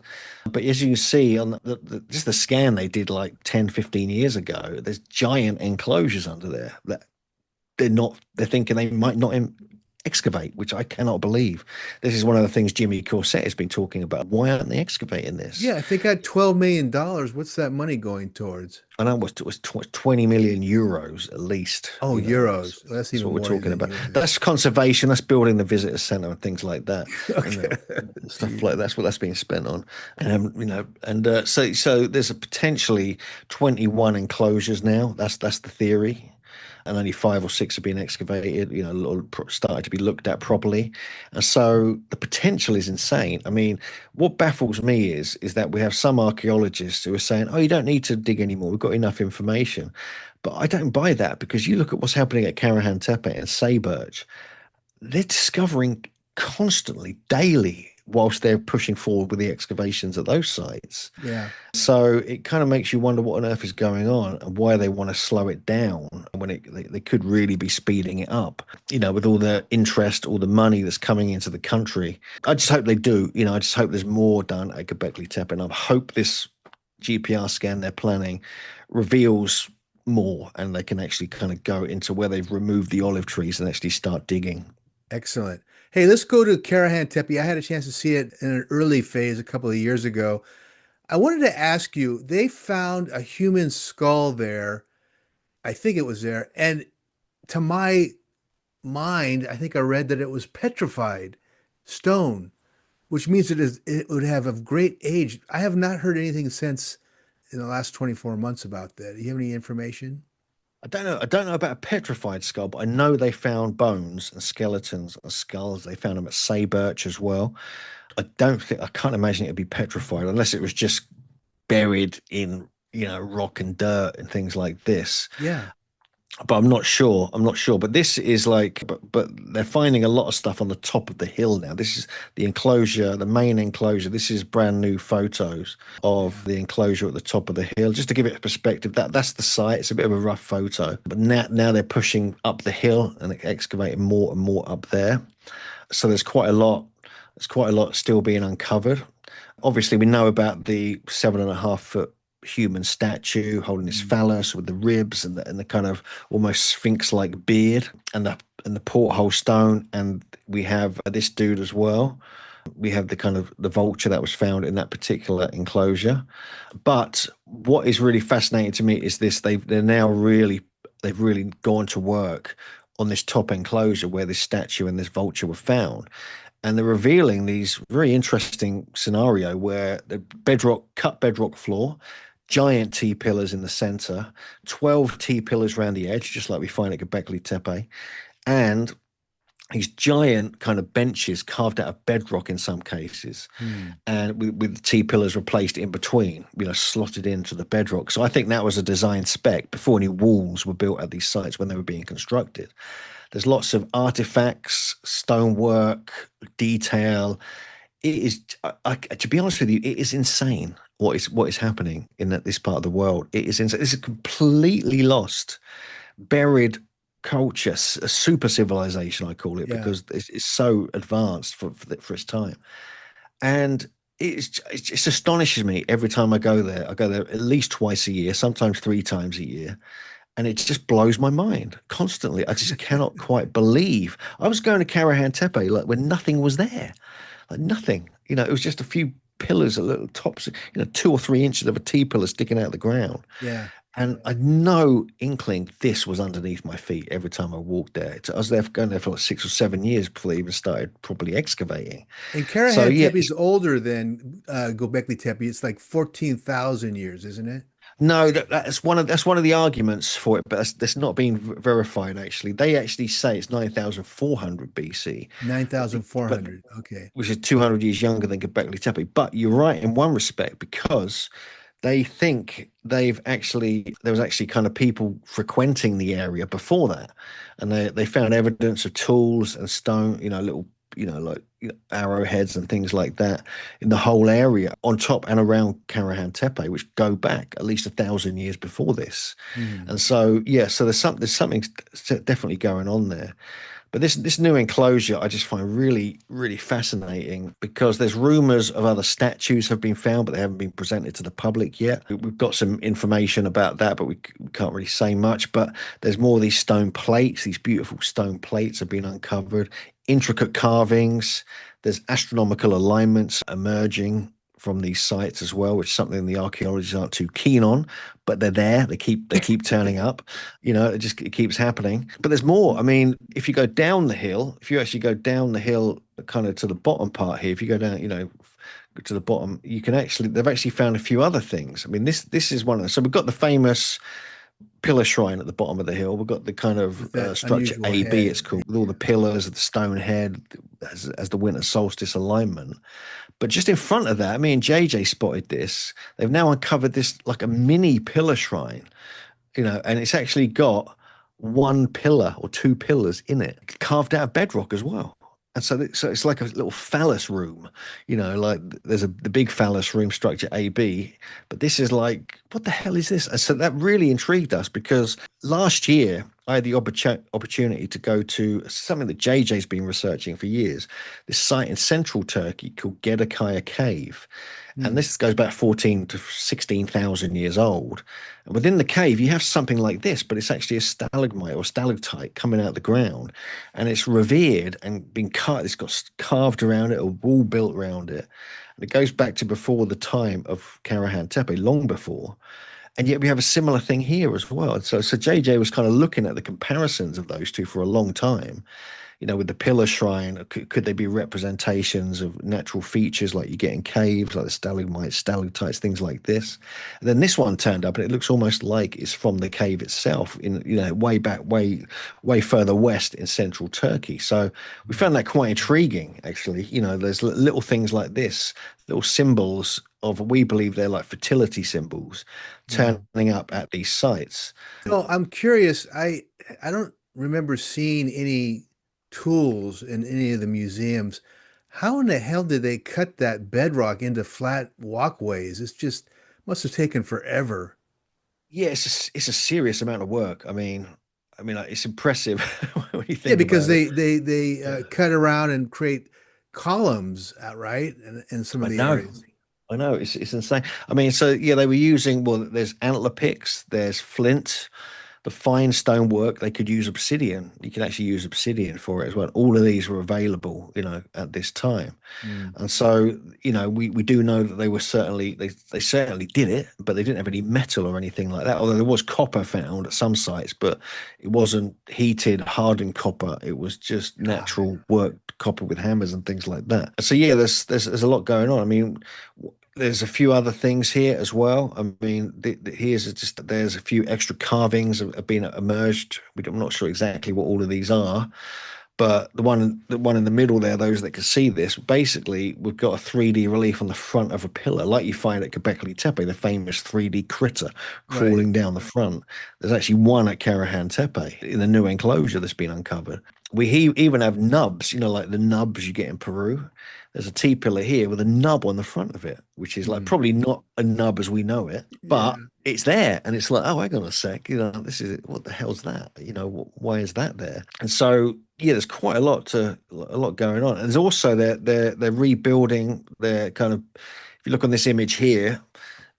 Speaker 2: But as you can see on just the scan they did like 10, 15 years ago, there's giant enclosures under there that they're thinking they might not excavate, which I cannot believe. This is one of the things Jimmy Corset has been talking about. Why aren't they excavating this?
Speaker 1: Yeah, if they got $12 million, what's that money going towards?
Speaker 2: I know it was 20 million euros at least.
Speaker 1: Oh, euros. Well, that's
Speaker 2: That's what
Speaker 1: even
Speaker 2: we're
Speaker 1: more
Speaker 2: talking
Speaker 1: than
Speaker 2: about.
Speaker 1: USD.
Speaker 2: That's conservation. That's building the visitor center and things like that, and
Speaker 1: Okay.
Speaker 2: stuff like
Speaker 1: Jesus.
Speaker 2: that's what that's being spent on. So there's a potentially 21 enclosures now. That's the theory, and only five or six have been excavated. Or started to be looked at properly, and so the potential is insane. I mean, what baffles me is that we have some archaeologists who are saying, "Oh, you don't need to dig anymore. We've got enough information." But I don't buy that because you look at what's happening at Karahan Tepe and Sayburç, they're discovering constantly, daily, whilst they're pushing forward with the excavations at those sites.
Speaker 1: Yeah.
Speaker 2: So it kind of makes you wonder what on earth is going on and why they want to slow it down when they could really be speeding it up, with all the interest, all the money that's coming into the country. I just hope they do. I just hope there's more done at Göbekli Tepe. And I hope this GPR scan they're planning reveals more and they can actually kind of go into where they've removed the olive trees and actually start digging.
Speaker 1: Excellent. Hey, let's go to Karahan Tepe. I had a chance to see it in an early phase a couple of years ago. I wanted to ask you, they found a human skull there. I think it was there. And to my mind, I think I read that it was petrified stone, which means it would have a great age. I have not heard anything since in the last 24 months about that. Do you have any information?
Speaker 2: I don't know about a petrified skull, but I know they found bones and skeletons and skulls. They found them at Sayburç as well. I can't imagine it would be petrified unless it was just buried in rock and dirt and things like this.
Speaker 1: Yeah.
Speaker 2: But I'm not sure. I'm not sure. But this is like, but they're finding a lot of stuff on the top of the hill now. This is the enclosure, the main enclosure. This is brand new photos of
Speaker 1: Yeah.
Speaker 2: the enclosure at the top of the hill, just to give it a perspective. That's the site. It's a bit of a rough photo, but now they're pushing up the hill and excavating more and more up there. So there's quite a lot. There's quite a lot still being uncovered. Obviously, we know about the 7.5 foot human statue holding his
Speaker 1: Mm.
Speaker 2: phallus with the ribs and the kind of almost sphinx-like beard and the porthole stone. And we have this dude as well. We have the kind of the vulture that was found in that particular enclosure. But what is really fascinating to me is this: they've really gone to work on this top enclosure where this statue and this vulture were found, and they're revealing these very interesting scenario where the cut bedrock floor, giant T pillars in the center, 12 T pillars around the edge, just like we find at Göbekli Tepe, and these giant kind of benches carved out of bedrock in some cases,
Speaker 1: Mm.
Speaker 2: and with T pillars replaced in between, slotted into the bedrock. So I think that was a design spec before any walls were built at these sites when they were being constructed. There's lots of artifacts, stonework, detail. It is, to be honest with you, it is insane what is happening in this part of the world. It is insane. This is completely lost, buried culture, a super civilization, I call it,
Speaker 1: Yeah.
Speaker 2: because it's so advanced for its time. And it just astonishes me every time I go there. I go there at least twice a year, sometimes 3 times a year, and it just blows my mind constantly. I just cannot quite believe I was going to Karahan Tepe like when nothing was there, like nothing. It was just a few pillars, a little tops, 2 or 3 inches of a T pillar sticking out of the ground.
Speaker 1: Yeah.
Speaker 2: And I had no inkling this was underneath my feet every time I walked there. I was going there for like 6 or 7 years before they even started properly excavating.
Speaker 1: And
Speaker 2: So
Speaker 1: Karahan
Speaker 2: yeah,
Speaker 1: Tepe is older than Göbekli Tepe. It's like 14,000 years, isn't it?
Speaker 2: no, that's one of the arguments for it, but that's not been verified actually. They actually say it's 9,400 BC, but
Speaker 1: 9,400. Okay.
Speaker 2: which is 200 years younger than Göbekli Tepe. But you're right in one respect because they think there was actually kind of people frequenting the area before that, and they found evidence of tools and stone, little, like arrowheads and things like that in the whole area on top and around Karahan Tepe, which go back at least 1,000 years before this.
Speaker 1: Hmm.
Speaker 2: And so yeah, so there's something definitely going on there. But this new enclosure I just find really, really fascinating because there's rumors of other statues have been found, but they haven't been presented to the public yet. We've got some information about that, but we can't really say much. But there's more of these stone plates. These beautiful stone plates have been uncovered, intricate carvings. There's astronomical alignments emerging from these sites as well, which is something the archaeologists aren't too keen on, but they're there. They keep turning up. It keeps happening. But there's more. I mean, if you go down the hill, if you actually go down the hill, kind of to the bottom part here, if you go down, to the bottom, they've actually found a few other things. I mean, this is one of them. So we've got the famous pillar shrine at the bottom of the hill. We've got the kind
Speaker 1: With
Speaker 2: of
Speaker 1: that
Speaker 2: structure
Speaker 1: unusual
Speaker 2: AB,
Speaker 1: head.
Speaker 2: it's called, with all the pillars, the stone head as the winter solstice alignment. But just in front of that, me and JJ spotted this. They've now uncovered this like a mini pillar shrine, and it's actually got one pillar or two pillars in it, carved out of bedrock as well. And so it's like a little phallus room, like there's the big phallus room structure AB, but this is like, what the hell is this? And so that really intrigued us because last year I had the opportunity to go to something that JJ's been researching for years, this site in central Turkey called Gedikaya Cave. And
Speaker 1: Hmm.
Speaker 2: this goes back 14 to 16,000 years old. And within the cave, you have something like this, but it's actually a stalagmite or stalactite coming out of the ground. And it's revered and been cut. It's got carved around it, a wall built around it. And it goes back to before the time of Karahan Tepe, long before. And yet we have a similar thing here as well. And so JJ was kind of looking at the comparisons of those two for a long time, with the pillar shrine, could they be representations of natural features like you get in caves, like the stalagmites, stalactites, things like this? And then this one turned up, and it looks almost like it's from the cave itself, in way back, way further west in central Turkey. So we found that quite intriguing, actually. There's little things like this, little symbols we believe they're like fertility symbols
Speaker 1: Wow.
Speaker 2: turning up at these sites.
Speaker 1: So I'm curious. I don't remember seeing any tools in any of the museums. How in the hell did they cut that bedrock into flat walkways? It's just must have taken forever.
Speaker 2: Yeah, it's a serious amount of work. Like, it's impressive when you
Speaker 1: Yeah,
Speaker 2: think
Speaker 1: because
Speaker 2: about it.
Speaker 1: they
Speaker 2: Yeah.
Speaker 1: cut around and create columns, right? In some of
Speaker 2: I
Speaker 1: the
Speaker 2: know.
Speaker 1: areas.
Speaker 2: I know it's insane. I mean, so yeah, they were using, well, there's antler picks, there's flint, the fine stonework. They could use obsidian. You could actually use obsidian for it as well. All of these were available, at this time.
Speaker 1: Mm.
Speaker 2: And so, we do know that they certainly did it, but they didn't have any metal or anything like that. Although there was copper found at some sites, but it wasn't heated, hardened copper. It was just
Speaker 1: God.
Speaker 2: natural worked copper with hammers and things like that. So yeah, there's a lot going on. I mean, there's a few other things here as well. I mean, here's just there's a few extra carvings have been emerged. I'm not sure exactly what all of these are, but the one in the middle there, those that can see this, basically we've got a 3D relief on the front of a pillar, like you find at Göbekli Tepe, the famous 3D critter
Speaker 1: Right.
Speaker 2: crawling down the front. There's actually one at Karahan Tepe in the new enclosure that's been uncovered. Even have nubs, like the nubs you get in Peru. There's a T pillar here with a nub on the front of it, which is like
Speaker 1: Mm.
Speaker 2: probably not a nub as we know it,
Speaker 1: Yeah.
Speaker 2: but it's there. And it's like, oh, hang on a sec, this is what the hell's that? Why is that there? And so, yeah, there's quite a lot going on. And there's also they're rebuilding their kind of, if you look on this image here,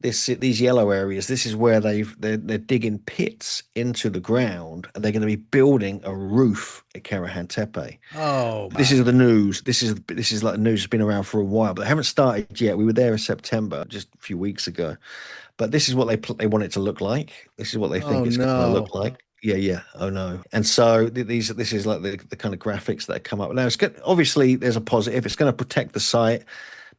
Speaker 2: these yellow areas, this is where they're digging pits into the ground, and they're going to be building a roof at Karahan Tepe.
Speaker 1: Oh
Speaker 2: This is
Speaker 1: my.
Speaker 2: the news. This is like the news that's been around for a while, but they haven't started yet. We were there in September, just a few weeks ago. But this is what they want it to look like. This is what they
Speaker 1: Oh
Speaker 2: think it's going to look
Speaker 1: no.
Speaker 2: like. Yeah, yeah. Oh no. And so this is like the kind of graphics that come up now. Obviously there's a positive. It's going to protect the site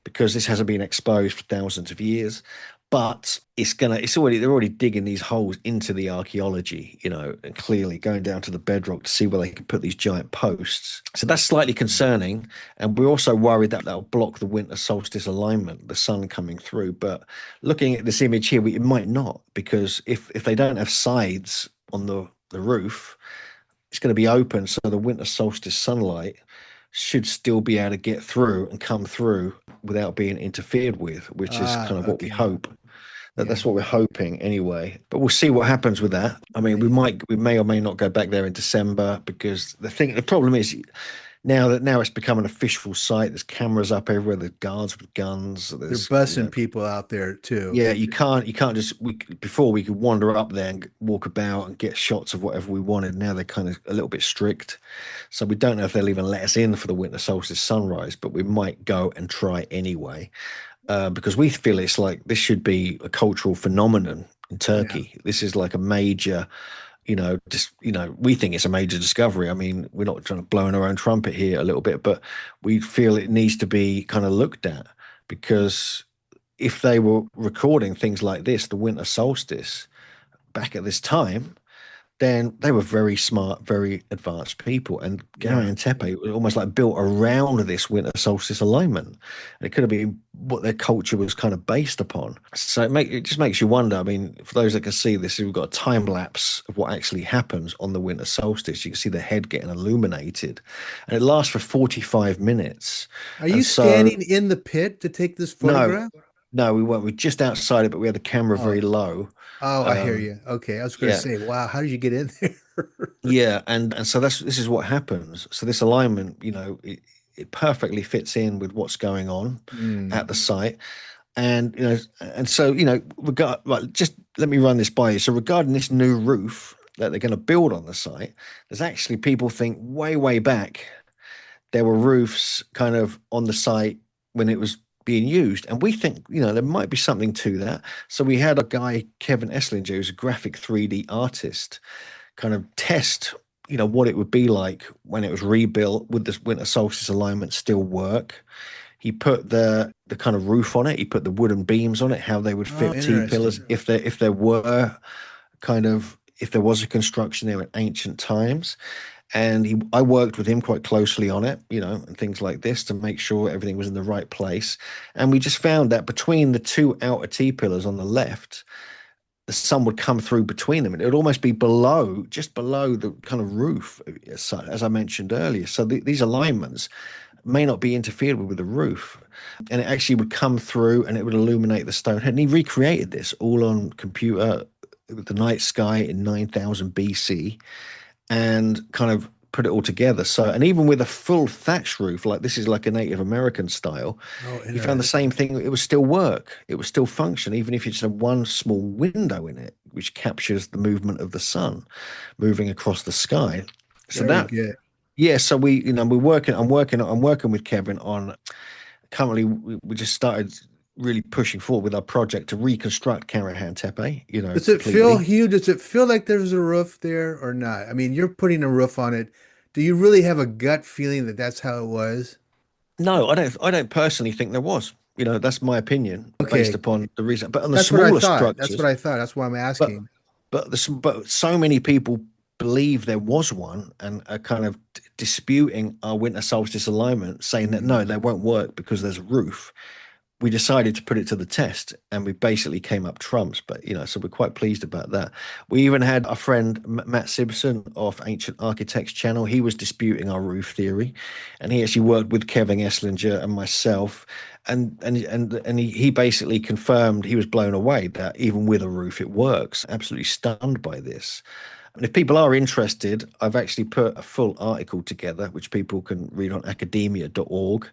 Speaker 2: because this hasn't been exposed for thousands of years. But they're already digging these holes into the archaeology, and clearly going down to the bedrock to see where they can put these giant posts. So that's slightly concerning. And we're also worried that that'll block the winter solstice alignment, the sun coming through. But looking at this image here, it might not, because if they don't have sides on the roof, it's going to be open, so the winter solstice sunlight should still be able to get through and come through without being interfered with, which is
Speaker 1: Ah,
Speaker 2: kind of what we
Speaker 1: okay.
Speaker 2: hope.
Speaker 1: Yeah.
Speaker 2: That's what we're hoping anyway. But we'll see what happens with that. I mean,
Speaker 1: Right.
Speaker 2: we may or may not go back there in December, because the problem is, now it's become an official site. There's cameras up everywhere. There's guards with guns.
Speaker 1: They're
Speaker 2: There's
Speaker 1: busing people out there too.
Speaker 2: Yeah, you can't just before we could wander up there and walk about and get shots of whatever we wanted. Now they're kind of a little bit strict, so we don't know if they'll even let us in for the winter solstice sunrise. But we might go and try anyway, because we feel it's like this should be a cultural phenomenon in
Speaker 1: Yeah.
Speaker 2: Turkey. This is like a major, we think it's a major discovery. I mean, we're not trying to blow in our own trumpet here a little bit, but we feel it needs to be kind of looked at, because if they were recording things like this, the winter solstice, back at this time, then they were very smart, very advanced people. And Gary
Speaker 1: Yeah.
Speaker 2: and Tepe was almost like built around this winter solstice alignment. And it could have been what their culture was kind of based upon. So it just makes you wonder. I mean, for those that can see this, we've got a time lapse of what actually happens on the winter solstice. You can see the head getting illuminated, and it lasts for 45 minutes.
Speaker 1: Are
Speaker 2: And
Speaker 1: you
Speaker 2: so,
Speaker 1: standing in the pit to take this
Speaker 2: no,
Speaker 1: photograph?
Speaker 2: no, we weren't. We're just outside it, but we had the camera
Speaker 1: Oh,
Speaker 2: very low.
Speaker 1: oh, I hear
Speaker 2: Um,
Speaker 1: you. Okay, I was going to
Speaker 2: yeah,
Speaker 1: say, wow, how did you get in there?
Speaker 2: yeah, and so this is what happens. So this alignment, it perfectly fits in with what's going on
Speaker 1: Hmm.
Speaker 2: at the site, and and so just let me run this by you. So regarding this new roof that they're going to build on the site, there's actually people think way, way back there were roofs kind of on the site when it was being used. And we think, there might be something to that. So we had a guy, Kevin Esslinger, who's a graphic 3D artist, kind of test, what it would be like when it was rebuilt. Would this winter solstice alignment still work? He put the kind of roof on it. He put the wooden beams on it, how they would
Speaker 1: Oh,
Speaker 2: fit T pillars
Speaker 1: interesting.
Speaker 2: if there was a construction there in ancient times. and I worked with him quite closely on it, and things like this to make sure everything was in the right place. And we just found that between the two outer T-pillars on the left, the sun would come through between them, and it would almost be just below the kind of roof, as I mentioned earlier. So these alignments may not be interfered with the roof, and it actually would come through and it would illuminate the stone head. And he recreated this all on computer with the night sky in 9000 BC, and kind of put it all together. So, and even with a full thatch roof, like this is like a Native American style,
Speaker 1: Oh,
Speaker 2: he found the same
Speaker 1: interesting.
Speaker 2: thing. It would still work. It would still function, even if you just had one small window in it, which captures the movement of the sun moving across the sky. So
Speaker 1: Very
Speaker 2: that,
Speaker 1: good.
Speaker 2: yeah. So we're working. I'm working with Kevin on. Currently, we just started really pushing forward with our project to reconstruct Karahan Tepe.
Speaker 1: Does it feel,
Speaker 2: Completely.
Speaker 1: Hugh, does it feel like there's a roof there or not? I mean, you're putting a roof on it. Do you really have a gut feeling that that's how it was?
Speaker 2: No, I don't. I don't personally think there was. That's my opinion based
Speaker 1: Okay.
Speaker 2: upon the reason. But on the
Speaker 1: That's what I
Speaker 2: smaller
Speaker 1: thought. That's what
Speaker 2: structures,
Speaker 1: I thought. That's why I'm
Speaker 2: but
Speaker 1: asking.
Speaker 2: but so many people believe there was one and are kind of disputing our winter solstice alignment, saying that no,
Speaker 1: Mm.
Speaker 2: they won't work because there's a roof. We decided to put it to the test, and we basically came up trumps. But so we're quite pleased about that. We even had our friend Matt Simpson of Ancient Architects channel. He was disputing our roof theory, and he actually worked with Kevin Esslinger and myself, and he basically confirmed, he was blown away that even with a roof it works. Absolutely stunned by this. And if people are interested, I've actually put a full article together, which people can read on academia.org.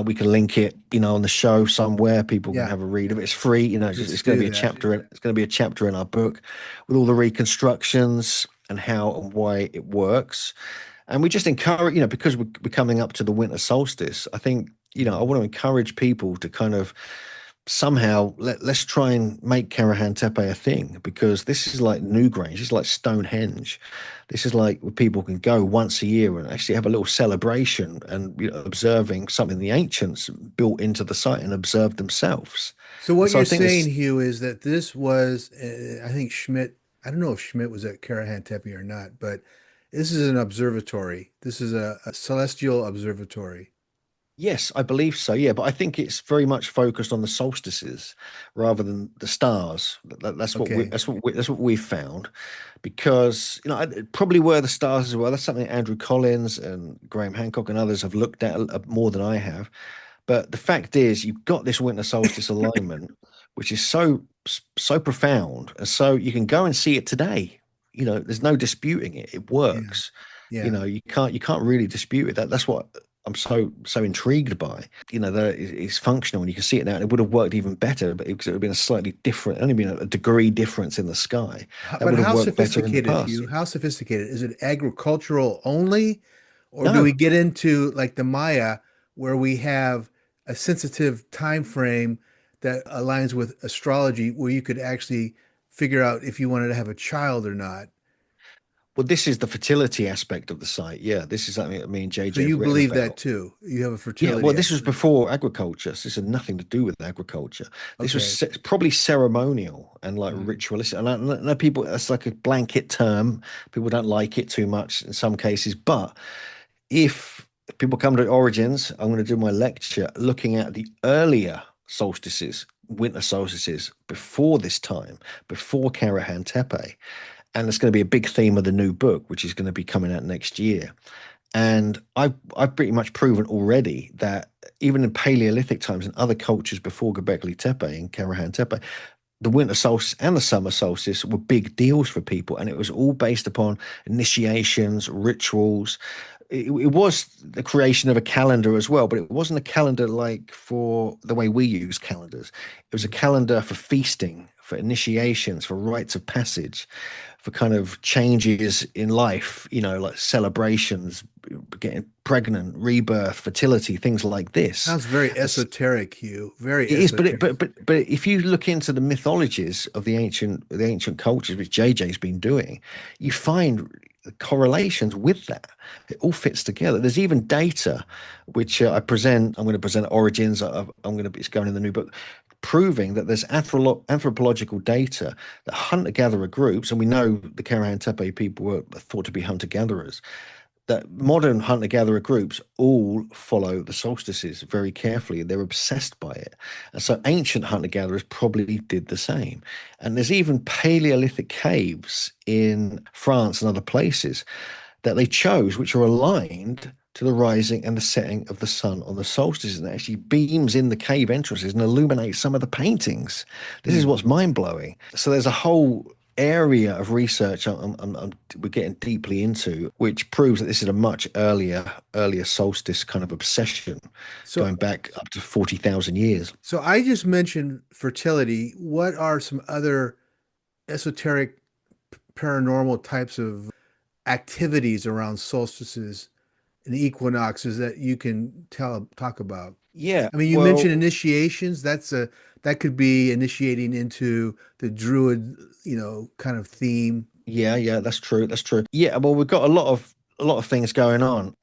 Speaker 2: We can link it, on the show somewhere. People can
Speaker 1: Yeah,
Speaker 2: have a read of it. It's free.
Speaker 1: let's
Speaker 2: It's going to
Speaker 1: do
Speaker 2: be a
Speaker 1: that.
Speaker 2: chapter. It's going to be a chapter in our book with all the reconstructions and how and why it works. And we just encourage, because we're coming up to the winter solstice. I think, I
Speaker 1: Mm.
Speaker 2: want to encourage people to kind of somehow let's try and make Karahan Tepe a thing, because this is like Newgrange, this is like Stonehenge. This is like where people can go once a year and actually have a little celebration and observing something the ancients built into the site and observed themselves.
Speaker 1: So
Speaker 2: And
Speaker 1: what
Speaker 2: so I
Speaker 1: you're
Speaker 2: think
Speaker 1: saying,
Speaker 2: this,
Speaker 1: Hugh, is that this was, I think Schmidt, I don't know if Schmidt was at Karahan Tepe or not, but this is an observatory. This is a celestial observatory.
Speaker 2: yes, I believe so. Yeah, but I think it's very much focused on the solstices rather than the stars. That's what
Speaker 1: Okay.
Speaker 2: that's what we've found, because it probably were the stars as well. That's something Andrew Collins and Graham Hancock and others have looked at more than I have. But the fact is, you've got this winter solstice alignment, which is so profound, and so you can go and see it today. There's no disputing it. It
Speaker 1: Yeah.
Speaker 2: works.
Speaker 1: Yeah.
Speaker 2: You can't really dispute it. That's what I'm so intrigued by. That it's functional and you can see it now. And it would have worked even better, but it would have been a slightly different, only been a degree difference in the sky. That
Speaker 1: But
Speaker 2: would have
Speaker 1: how
Speaker 2: worked better in the
Speaker 1: sophisticated,
Speaker 2: past.
Speaker 1: Hugh? How sophisticated? Is it agricultural only? Or do we
Speaker 2: No.
Speaker 1: get into like the Maya where we have a sensitive time frame that aligns with astrology where you could actually figure out if you wanted to have a child or not?
Speaker 2: Well, this is the fertility aspect of the site. Yeah, this is something that me and
Speaker 1: So
Speaker 2: JJ have
Speaker 1: you
Speaker 2: written
Speaker 1: believe that
Speaker 2: about.
Speaker 1: too. You have a
Speaker 2: Yeah, well,
Speaker 1: fertility
Speaker 2: this was
Speaker 1: aspect.
Speaker 2: before agriculture. So this had nothing to do with agriculture. This was
Speaker 1: Okay.
Speaker 2: probably ceremonial and like
Speaker 1: Mm.
Speaker 2: ritualistic. And I know people, that's like a blanket term. People don't like it too much in some cases. But if people come to Origins, I'm going to do my lecture looking at the earlier solstices, winter solstices before this time, before Karahan Tepe. And it's going to be a big theme of the new book, which is going to be coming out next year. And I've pretty much proven already that even in Paleolithic times and other cultures before Göbekli Tepe and Karahan Tepe, the winter solstice and the summer solstice were big deals for people, and it was all based upon initiations, rituals. It was the creation of a calendar as well, but it wasn't a calendar like for the way we use calendars. It was a
Speaker 1: Mm.
Speaker 2: calendar for feasting, for initiations, for rites of passage, for kind of changes in life, like celebrations, getting pregnant, rebirth, fertility, things like this.
Speaker 1: Sounds very
Speaker 2: And
Speaker 1: esoteric, Hugh. Very
Speaker 2: it is, but
Speaker 1: esoteric.
Speaker 2: if you look into the mythologies of the ancient cultures, which JJ's been doing, you find correlations with that. It all fits together. There's even data which I present. I'm going to present at Origins. It's going in the new book, proving that there's anthropological data that hunter-gatherer groups, and we know the Karahan Tepe people were thought to be hunter-gatherers, that modern hunter-gatherer groups all follow the solstices very carefully. They're obsessed by it. And so ancient hunter-gatherers probably did the same. And there's even Paleolithic caves in France and other places that they chose, which are aligned to the rising and the setting of the sun on the solstices, and it actually beams in the cave entrances and illuminates some of the paintings. This is
Speaker 1: Hmm.
Speaker 2: what's mind-blowing. So there's a whole area of research we're getting deeply into, which proves that this is a much earlier solstice kind of obsession,
Speaker 1: So,
Speaker 2: going back up to 40,000 years.
Speaker 1: so I just mentioned fertility. What are some other esoteric paranormal types of activities around solstices and equinoxes that you can talk about?
Speaker 2: Yeah,
Speaker 1: I mean, you mentioned
Speaker 2: well,
Speaker 1: initiations. That could be initiating into the druid, kind of theme.
Speaker 2: yeah, that's true. That's true. Yeah, well, we've got a lot of things going on.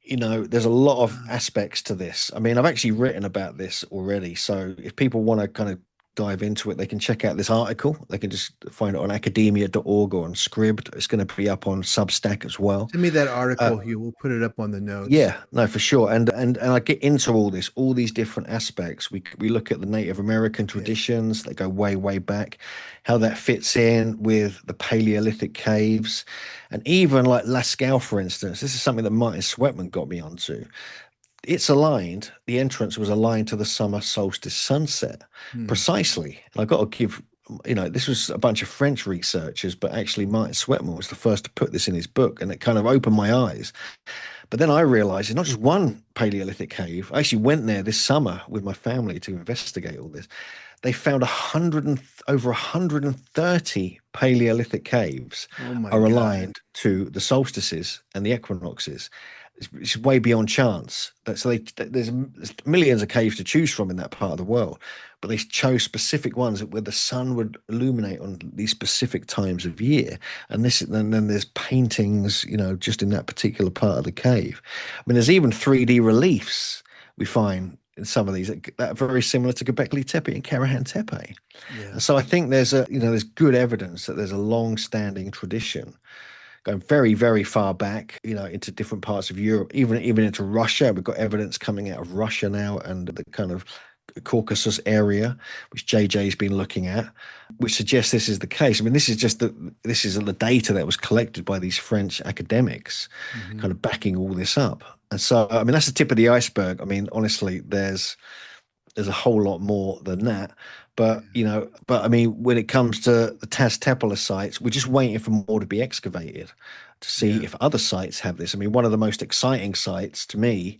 Speaker 2: There's a lot of aspects to this. I mean, I've actually written about this already. So if people want to kind of dive into it, they can check out this article. They can just find it on academia.org or on Scribd. It's going to be up on Substack as well.
Speaker 1: Send me that
Speaker 2: Uh,
Speaker 1: article, Hugh. We'll put it up on the notes.
Speaker 2: yeah, no, for sure. And I get into all these different aspects. We look at the Native American
Speaker 1: Yeah.
Speaker 2: traditions that go way, way back, how that fits in with the Paleolithic caves, and even like Lascaux, for instance. This is something that Martin Sweatman got me onto. It's aligned, the entrance was aligned to the summer solstice sunset
Speaker 1: Hmm.
Speaker 2: precisely. And I got to give, this was a bunch of French researchers, but actually Martin Sweatman was the first to put this in his book, and it kind of opened my eyes. But then I realized it's not just one Paleolithic cave. I actually went there this summer with my family to investigate all this. They found over 130 Paleolithic caves
Speaker 1: Oh my
Speaker 2: are
Speaker 1: God.
Speaker 2: aligned to the solstices and the equinoxes. It's way beyond chance. There's millions of caves to choose from in that part of the world, but they chose specific ones where the sun would illuminate on these specific times of year. And then there's paintings, just in that particular part of the cave. I mean, there's even 3D reliefs we find in some of these that are very similar to Göbekli Tepe and Karahan Tepe.
Speaker 1: Yeah.
Speaker 2: And so I think there's good evidence that there's a long-standing tradition going very, very far back, into different parts of Europe, even into Russia. We've got evidence coming out of Russia now and the kind of Caucasus area, which JJ's been looking at, which suggests this is the case. I mean, this is the data that was collected by these French academics,
Speaker 1: Hmm.
Speaker 2: kind of backing all this up. And so, I mean, that's the tip of the iceberg. I mean, honestly, there's a whole lot more than that.
Speaker 1: Yeah.
Speaker 2: But I mean, when it comes to the Tas Tepala sites, we're just waiting for more to be excavated to see
Speaker 1: Yeah.
Speaker 2: if other sites have this. I mean, one of the most exciting sites to me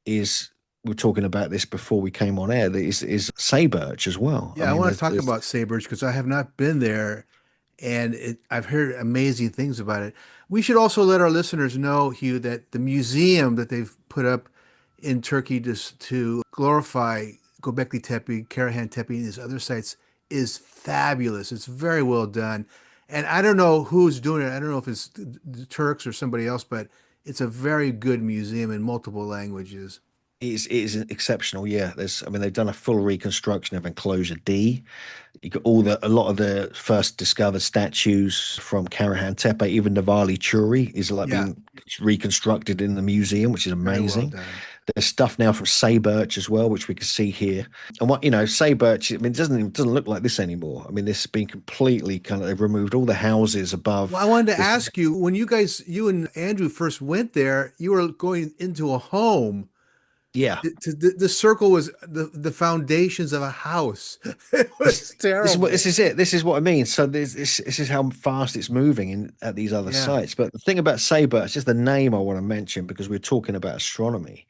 Speaker 2: is we are talking about this before we came on air. Is Sayburç as well. I
Speaker 1: Yeah. I
Speaker 2: mean,
Speaker 1: want to talk
Speaker 2: there's
Speaker 1: about Sayburç because I have not been there, and I've heard amazing things about it. We should also let our listeners know, Hugh, that the museum that they've put up in Turkey to glorify Göbekli Tepe, Karahan Tepe, and these other sites is fabulous. It's very well done. And I don't know who's doing it. I don't know if it's the Turks or somebody else, but it's a very good museum in multiple languages.
Speaker 2: it is exceptional. Yeah, I mean, they've done a full reconstruction of Enclosure D. You got a lot of the first discovered statues from Karahan Tepe, even Navali Churi is like
Speaker 1: Yeah,
Speaker 2: being reconstructed in the museum, which is
Speaker 1: very well
Speaker 2: amazing.
Speaker 1: done.
Speaker 2: There's stuff now from Sayburç as well, which we can see here. And Sayburç, I mean, it doesn't look like this anymore. I mean, this has been completely they've removed all the houses
Speaker 1: Well,
Speaker 2: above.
Speaker 1: I wanted to
Speaker 2: This,
Speaker 1: ask you, when you and Andrew first went there, you were going into a home.
Speaker 2: yeah.
Speaker 1: The circle was the foundations of a house. It
Speaker 2: This,
Speaker 1: was terrible.
Speaker 2: this is it. This is what I mean. So this is how fast it's moving at these other
Speaker 1: Yeah.
Speaker 2: sites. But the thing about Sayburç, just the name I want to mention because we're talking about astronomy.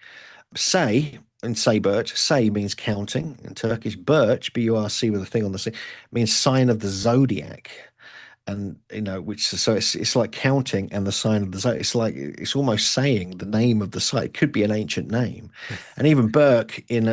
Speaker 2: Say in Sayburç, say means counting in Turkish. Birch, B-U-R-C with a thing on the C, means sign of the zodiac. And which so it's like counting and the sign of the zodiac. It's almost saying the name of the site. It could be an ancient name. And even Berk in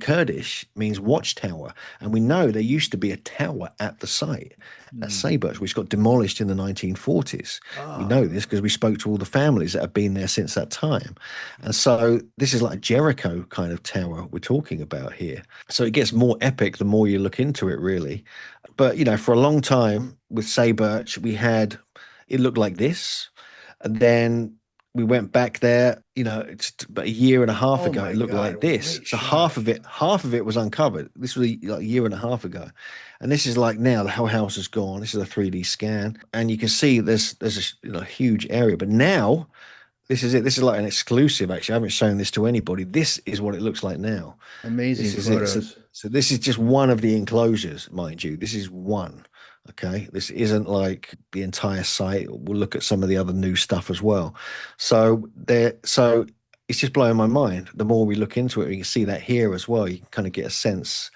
Speaker 2: Kurdish means watchtower. And we know there used to be a tower at the site at
Speaker 1: Hmm.
Speaker 2: Sayburç, which got demolished in the 1940s. We know
Speaker 1: Ah,
Speaker 2: this because we spoke to all the families that have been there since that time. And so this is like a Jericho kind of tower we're talking about here. So it gets more epic the more you look into it, really. But for a long time with Sayburç, it looked like this. And then we went back there, it's about a year and a half
Speaker 1: Oh
Speaker 2: ago.
Speaker 1: my
Speaker 2: It looked
Speaker 1: God!
Speaker 2: like this.
Speaker 1: Wait,
Speaker 2: So
Speaker 1: shot.
Speaker 2: half of it was uncovered. This was like a year and a half ago, and this is like now the whole house is gone. This is a 3D scan, and you can see there's a huge area. But now this is it. This is like an exclusive. Actually, I haven't shown this to anybody. This is what it looks like now. This
Speaker 1: Amazing
Speaker 2: is it. So,
Speaker 1: photos.
Speaker 2: so this is just one of the enclosures, mind you. This is one. Okay. This isn't like the entire site. We'll look at some of the other new stuff as well. So it's just blowing my mind. The more we look into it, you can see that here as well. You can kind of get a sense.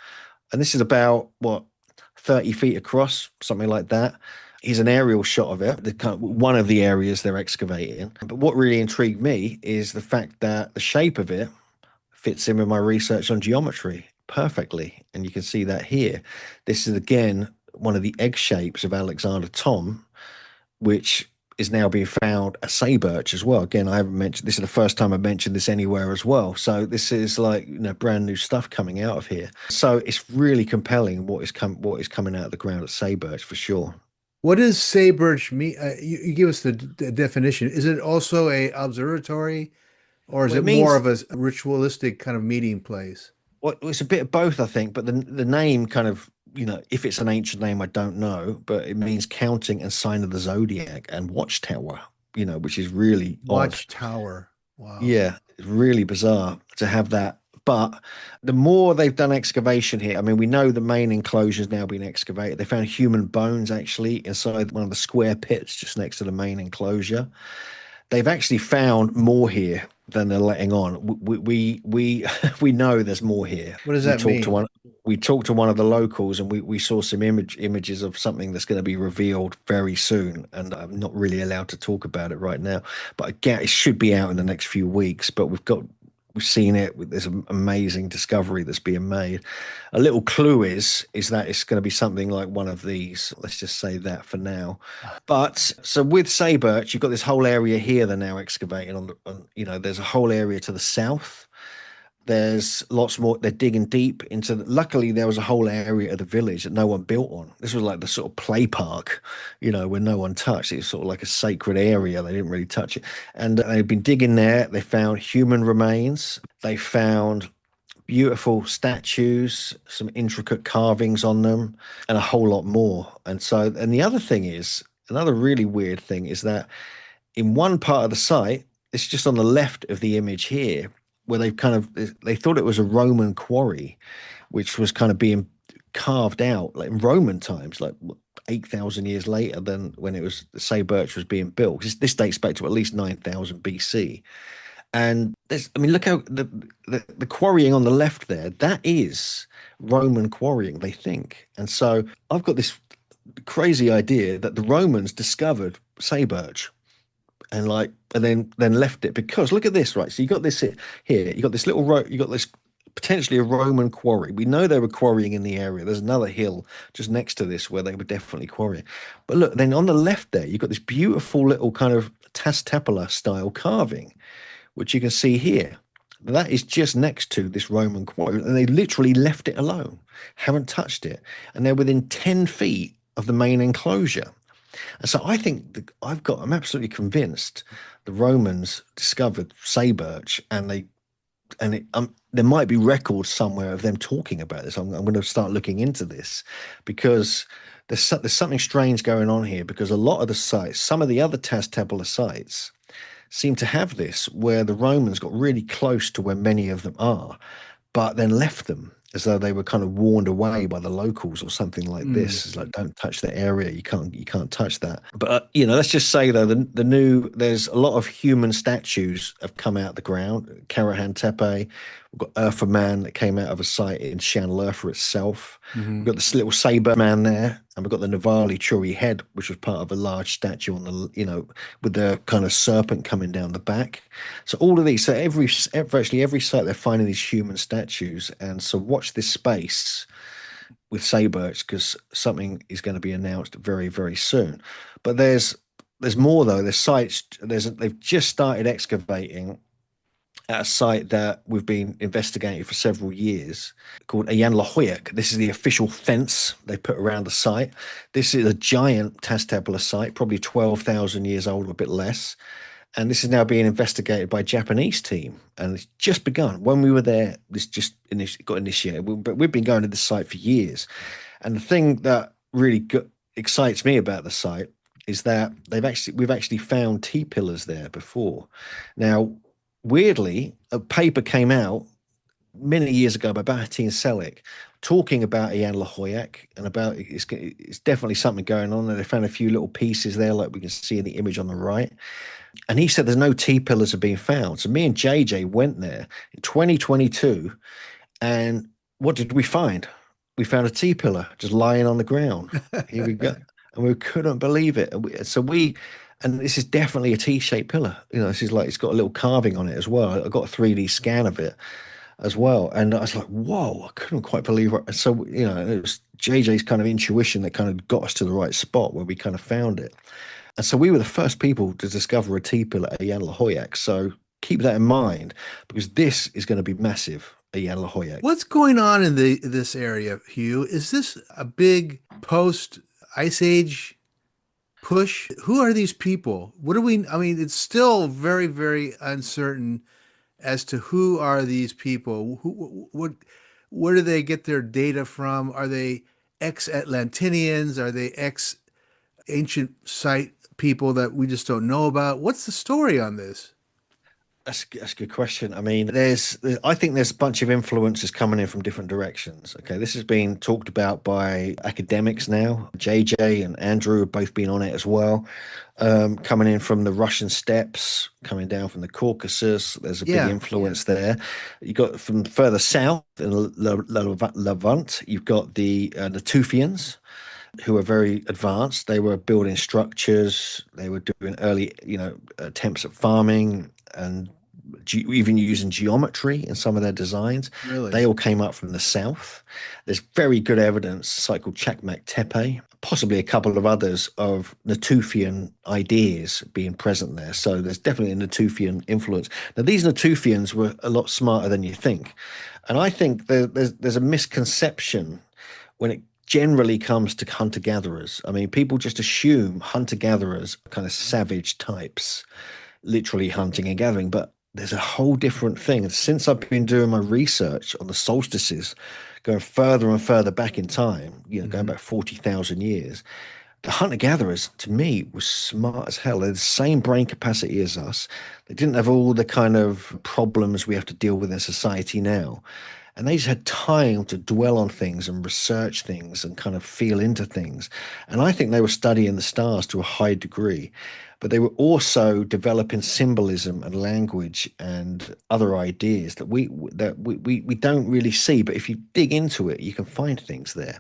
Speaker 2: And this is about what, 30 feet across, something like that. Here's an aerial shot of it, one of the areas they're excavating. But what really intrigued me is the fact that the shape of it fits in with my research on geometry perfectly. And you can see that here. This is again one of the egg shapes of Alexander Thom, which is now being found at Sayburç as well. Again, I haven't mentioned this is the first time I've mentioned this anywhere as well. So this is like brand new stuff coming out of here. So it's really compelling what is coming out of the ground at Sayburç for sure.
Speaker 1: What does Sayburç mean? You give us the definition. Is it also a observatory, or is
Speaker 2: Well, it
Speaker 1: it more
Speaker 2: means
Speaker 1: of a ritualistic kind of meeting place?
Speaker 2: well, it's a bit of both, I think. But the name kind of if it's an ancient name, I don't know. But it means counting and sign of the zodiac and watchtower. Which is really odd.
Speaker 1: Watchtower. Wow.
Speaker 2: Yeah, it's really bizarre to have that. But the more they've done excavation here, I mean, we know the main enclosure's now been excavated. They found human bones actually inside one of the square pits just next to the main enclosure. They've actually found more here than they're letting on. We we know there's more here.
Speaker 1: What does
Speaker 2: We
Speaker 1: that
Speaker 2: talked to
Speaker 1: mean?
Speaker 2: one. We talked to one of the locals, and we saw some images of something that's going to be revealed very soon. And I'm not really allowed to talk about it right now, but again, it should be out in the next few weeks. But we've seen it. There's an amazing discovery that's being made. A little clue is that it's going to be something like one of these. Let's just say that for now. But so with Sayburç, you've got this whole area here they're now excavating there's a whole area to the south. There's lots more. They're digging deep into. Luckily, there was a whole area of the village that no one built on. This was like the sort of play park, where no one touched. It was sort of like a sacred area. They didn't really touch it. And they've been digging there. They found human remains. They found beautiful statues, some intricate carvings on them, and a whole lot more. And the other thing is, another really weird thing is that in one part of the site, it's just on the left of the image here, where they thought it was a Roman quarry, which was kind of being carved out like in Roman times, like 8,000 years later than when it was Sayburç was being built. This dates back to at least 9,000 BC. And I mean, look how the quarrying on the left there, that is Roman quarrying, they think. And so I've got this crazy idea that the Romans discovered Sayburç and then left it because look at this, right? So you got this here, you got this you got this potentially a Roman quarry. We know they were quarrying in the area. There's another hill just next to this where they were definitely quarrying. But look, then on the left there, you've got this beautiful little kind of Tastapala style carving, which you can see here. That is just next to this Roman quarry, and they literally left it alone, haven't touched it, and they're within 10 feet of the main enclosure. And so I think I'm absolutely convinced the Romans discovered Sayburç, there might be records somewhere of them talking about this. I'm going to start looking into this because there's something strange going on here because a lot of the sites, some of the other Tastapala sites, seem to have this where the Romans got really close to where many of them are, but then left them as though they were kind of warned away by the locals or something like
Speaker 1: Hmm.
Speaker 2: this. It's like, don't touch that area. You can't touch that. But let's just say though, there's a lot of human statues have come out of the ground. Karahan Tepe, we've got Urfa Man that came out of a site in Şanlıurfa itself. We've
Speaker 1: Hmm.
Speaker 2: got this little saber man there, and we've got the Navali Churi head, which was part of a large statue on with the kind of serpent coming down the back. So all of these, so virtually every site, they're finding these human statues, and so watch this space with Sayburç because something is going to be announced very, very soon. But there's more though. There's sites. They've just started excavating at a site that we've been investigating for several years called Ayan Lahoyak. This is the official fence they put around the site. This is a giant Tastapala site, probably 12,000 years old, or a bit less. And this is now being investigated by a Japanese team, and it's just begun. When we were there, this just got initiated, but we've been going to this site for years. And the thing that really excites me about the site is that we've actually found T pillars there before. Now, weirdly, a paper came out many years ago by Bahattin Selik talking about Ian Lahoyak and about it's definitely something going on. And they found a few little pieces there, like we can see in the image on the right. And he said there's no T pillars have been found. So me and JJ went there in 2022, and what did we find? We found a T pillar just lying on the ground. Here we go. And we couldn't believe it. And this is definitely a T-shaped pillar. You know, this is like, it's got a little carving on it as well. I got a 3D scan of it as well. And I was like, whoa, I couldn't quite believe it. So, you know, it was JJ's kind of intuition that kind of got us to the right spot where we kind of found it. And so we were the first people to discover a T pillar at Jan Lahoyak. So keep that in mind, because this is going to be massive at Jan Lahoyak.
Speaker 1: What's going on in this area, Hugh? Is this a big post Ice Age push? Who are these people? What do we? I mean, it's still very, very uncertain as to who are these people. Where do they get their data from? Are they ex-Atlantinians? Are they ex-ancient site people that we just don't know about? What's the story on this?
Speaker 2: That's a good question. I mean, I think there's a bunch of influences coming in from different directions. Okay, this has been talked about by academics now. JJ and Andrew have both been on it as well. Coming in from the Russian steppes, coming down from the Caucasus. There's a big influence there. You got from further south in Levant, you've got the Natufians, who were very advanced. They were building structures. They were doing early, attempts at farming and even using geometry in some of their designs.
Speaker 1: Really?
Speaker 2: They all came up from the south. There's very good evidence, a site called Chakmak Tepe, possibly a couple of others, of Natufian ideas being present there. So there's definitely a Natufian influence. Now, these Natufians were a lot smarter than you think. And I think there's a misconception when it generally comes to hunter-gatherers. I mean, people just assume hunter-gatherers are kind of savage types, literally hunting and gathering, but there's a whole different thing. And since I've been doing my research on the solstices, going further and further back in time, going back 40,000 years, the hunter-gatherers, to me, were smart as hell. They had the same brain capacity as us. They didn't have all the kind of problems we have to deal with in society now. And they just had time to dwell on things and research things and kind of feel into things. And I think they were studying the stars to a high degree, but they were also developing symbolism and language and other ideas that we don't really see. But if you dig into it, you can find things there.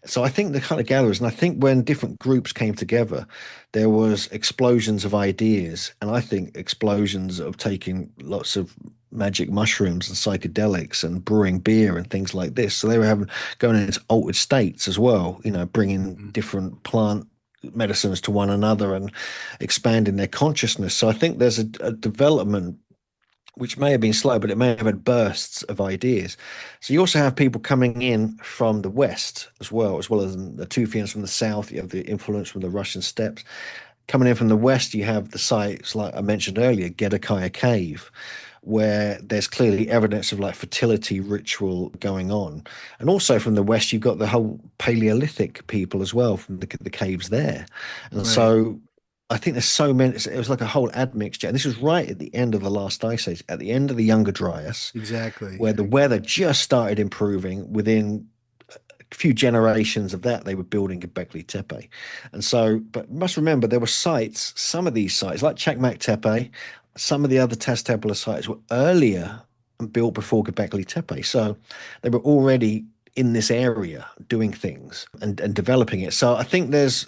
Speaker 2: So I think the kind of gatherers, and I think when different groups came together, there was explosions of ideas, and I think explosions of taking lots of magic mushrooms and psychedelics and brewing beer and things like this. So they were going into altered states as well, bringing different plant medicines to one another and expanding their consciousness. So I think there's a development which may have been slow, but it may have had bursts of ideas. So you also have people coming in from the west as well as the Tufians from the south. You have the influence from the Russian steppes. Coming in from the west, you have the sites, like I mentioned earlier, Gedikaya Cave, where there's clearly evidence of like fertility ritual going on. And also from the west, you've got the whole Paleolithic people as well from the caves there. And so I think there's so many, it was like a whole admixture. And this was right at the end of the last ice age, at the end of the Younger Dryas.
Speaker 1: Exactly.
Speaker 2: Where the weather just started improving. Within a few generations of that, they were building Göbekli Tepe. And so, but you must remember, there were sites, some of these sites, like Chakmak Tepe, some of the other Teztepala sites were earlier and built before Göbekli Tepe. So they were already in this area doing things and developing it. So I think there's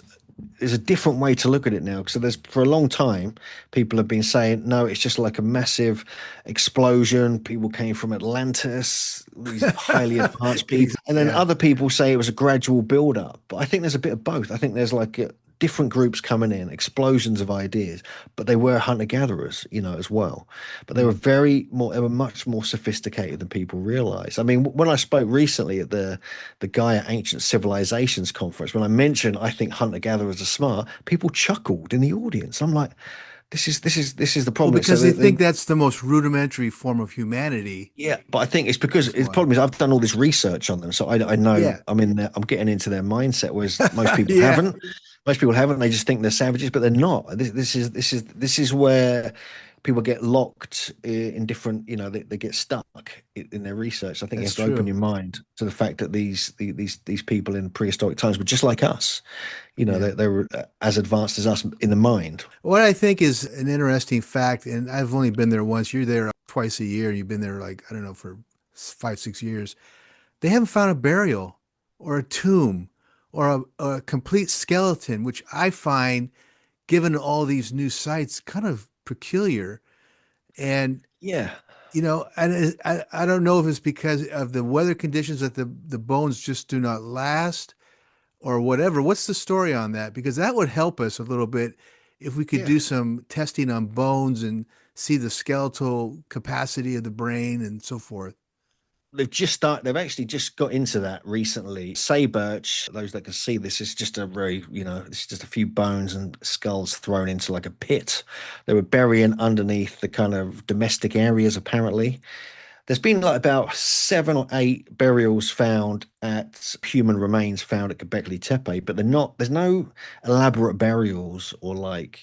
Speaker 2: a different way to look at it now. So there's, for a long time, people have been saying, no, it's just like a massive explosion. People came from Atlantis, these highly advanced people. And then other people say it was a gradual build-up. But I think there's a bit of both. I think there's like different groups coming in, explosions of ideas, but they were hunter-gatherers, as well. But they were much more sophisticated than people realize. I mean, when I spoke recently at the Gaia Ancient Civilizations conference, when I mentioned I think hunter-gatherers are smart, people chuckled in the audience. I'm like, This is the
Speaker 1: Well,
Speaker 2: problem. So
Speaker 1: because they think that's the most rudimentary form of humanity.
Speaker 2: yeah, but I think it's because
Speaker 1: That's
Speaker 2: the
Speaker 1: why.
Speaker 2: problem is I've done all this research on them, so I know
Speaker 1: Yeah.
Speaker 2: I'm in there, I'm getting into their mindset, whereas most people
Speaker 1: Yeah.
Speaker 2: haven't. Most people haven't. They just think they're savages, but they're not. This is where people get locked in different. They get stuck in their research. I think you
Speaker 1: That's
Speaker 2: have to open
Speaker 1: true.
Speaker 2: your mind to the fact that these people in prehistoric times were just like us.
Speaker 1: Yeah.
Speaker 2: They were as advanced as us in the mind.
Speaker 1: What I think is an interesting fact, and I've only been there once. You're there twice a year. You've been there like, I don't know, for 5, 6 years. They haven't found a burial or a tomb or a complete skeleton, which I find, given all these new sites, kind of peculiar. And
Speaker 2: Yeah.
Speaker 1: I don't know if it's because of the weather conditions that the bones just do not last or whatever. What's the story on that? Because that would help us a little bit if we could
Speaker 2: Yeah.
Speaker 1: do some testing on bones and see the skeletal capacity of the brain and so forth.
Speaker 2: They've actually just got into that recently. Sayburç, those that can see this, is just a very, this is just a few bones and skulls thrown into like a pit. They were burying underneath the kind of domestic areas, apparently. There's been like about 7 or 8 burials found at human remains found at Göbekli Tepe, but there's no elaborate burials or like,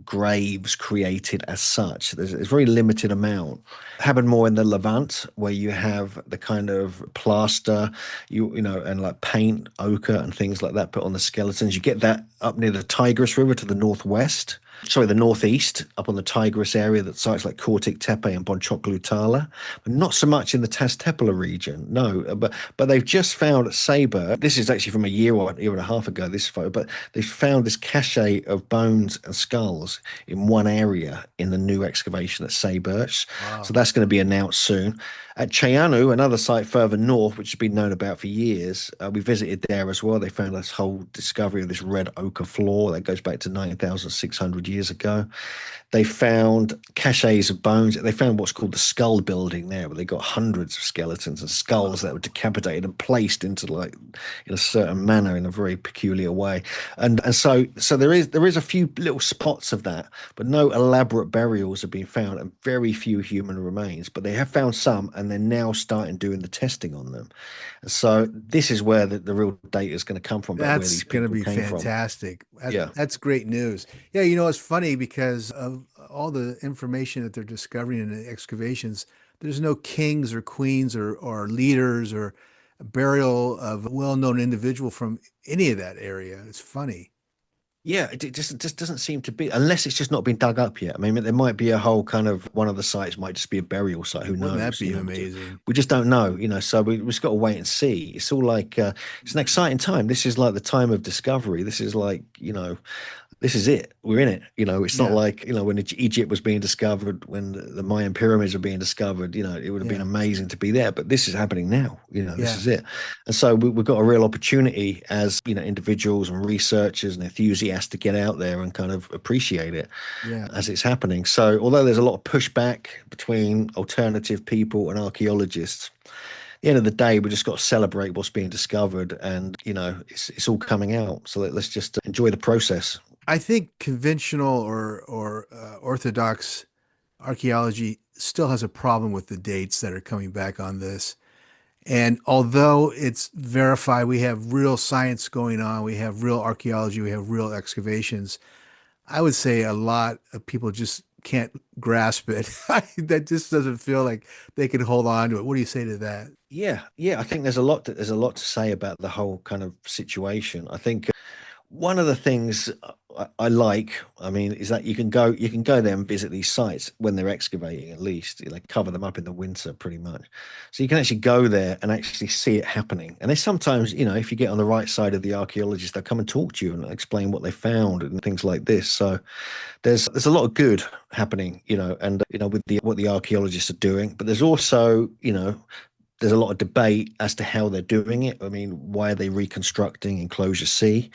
Speaker 2: graves created as such. There's very limited amount. Happened more in the Levant where you have the kind of plaster, and like paint, ochre and things like that put on the skeletons. You get that up near the Tigris River to the northwest. Sorry, the northeast, up on the Tigris area, that sites like Kortik Tepe and Boncuklu Tala, but not so much in the Taztepela region. No, but they've just found at Sabre. This is actually from a year or a year and a half ago. This photo, but they've found this cache of bones and skulls in one area in the new excavation at Sayburç. So
Speaker 1: Wow.
Speaker 2: that's going to be announced soon. At Chayanu, another site further north, which has been known about for years, we visited there as well. They found this whole discovery of this red ochre floor that goes back to 9,600 years ago. They found caches of bones. They found what's called the skull building there, where they got hundreds of skeletons and skulls that
Speaker 1: Wow.
Speaker 2: were decapitated and placed into like in a certain manner in a very peculiar way. And so there is a few little spots of that, but no elaborate burials have been found and very few human remains. But they have found some, and they're now starting doing the testing on them. And so this is where the real data is going to come from about where
Speaker 1: That's
Speaker 2: these
Speaker 1: going to
Speaker 2: people
Speaker 1: be
Speaker 2: came from.
Speaker 1: fantastic.
Speaker 2: Yeah.
Speaker 1: That's great news. Yeah, it's funny because of all the information that they're discovering in the excavations. There's no kings or queens or leaders or a burial of a well-known individual from any of that area. It's funny.
Speaker 2: Yeah, it just doesn't seem to be, unless it's just not been dug up yet. I mean, there might be a whole kind of one of the sites might just be a burial site. Who
Speaker 1: Wouldn't that
Speaker 2: knows?
Speaker 1: be amazing?
Speaker 2: We just don't know. So we just got to wait and see. It's all like it's an exciting time. This is like the time of discovery. This is like this is it. We're in it. It's not
Speaker 1: Yeah,
Speaker 2: like, when Egypt was being discovered, when the Mayan pyramids were being discovered, it would have been
Speaker 1: yeah,
Speaker 2: amazing to be there. But this is happening now. This
Speaker 1: yeah,
Speaker 2: is it. And so we've got a real opportunity as, individuals and researchers and enthusiasts to get out there and kind of appreciate it
Speaker 1: yeah,
Speaker 2: as it's happening. So although there's a lot of pushback between alternative people and archaeologists, the end of the day, we just got to celebrate what's being discovered, and it's all coming out. So let's just enjoy the process.
Speaker 1: I think conventional or orthodox archaeology still has a problem with the dates that are coming back on this. And although it's verified, we have real science going on, we have real archaeology, we have real excavations. I would say a lot of people just can't grasp it. That just doesn't feel like they can hold on to it. What do you say to that?
Speaker 2: Yeah, yeah. I think there's a lot to say about the whole kind of situation. I think one of the things I like, I mean, is that you can go there and visit these sites when they're excavating. At least they cover them up in the winter, pretty much. So you can actually go there and actually see it happening. And they sometimes, if you get on the right side of the archaeologists, they'll come and talk to you and explain what they found and things like this. So there's a lot of good happening, and with what the archaeologists are doing. But there's also, there's a lot of debate as to how they're doing it. I mean, why are they reconstructing enclosure C?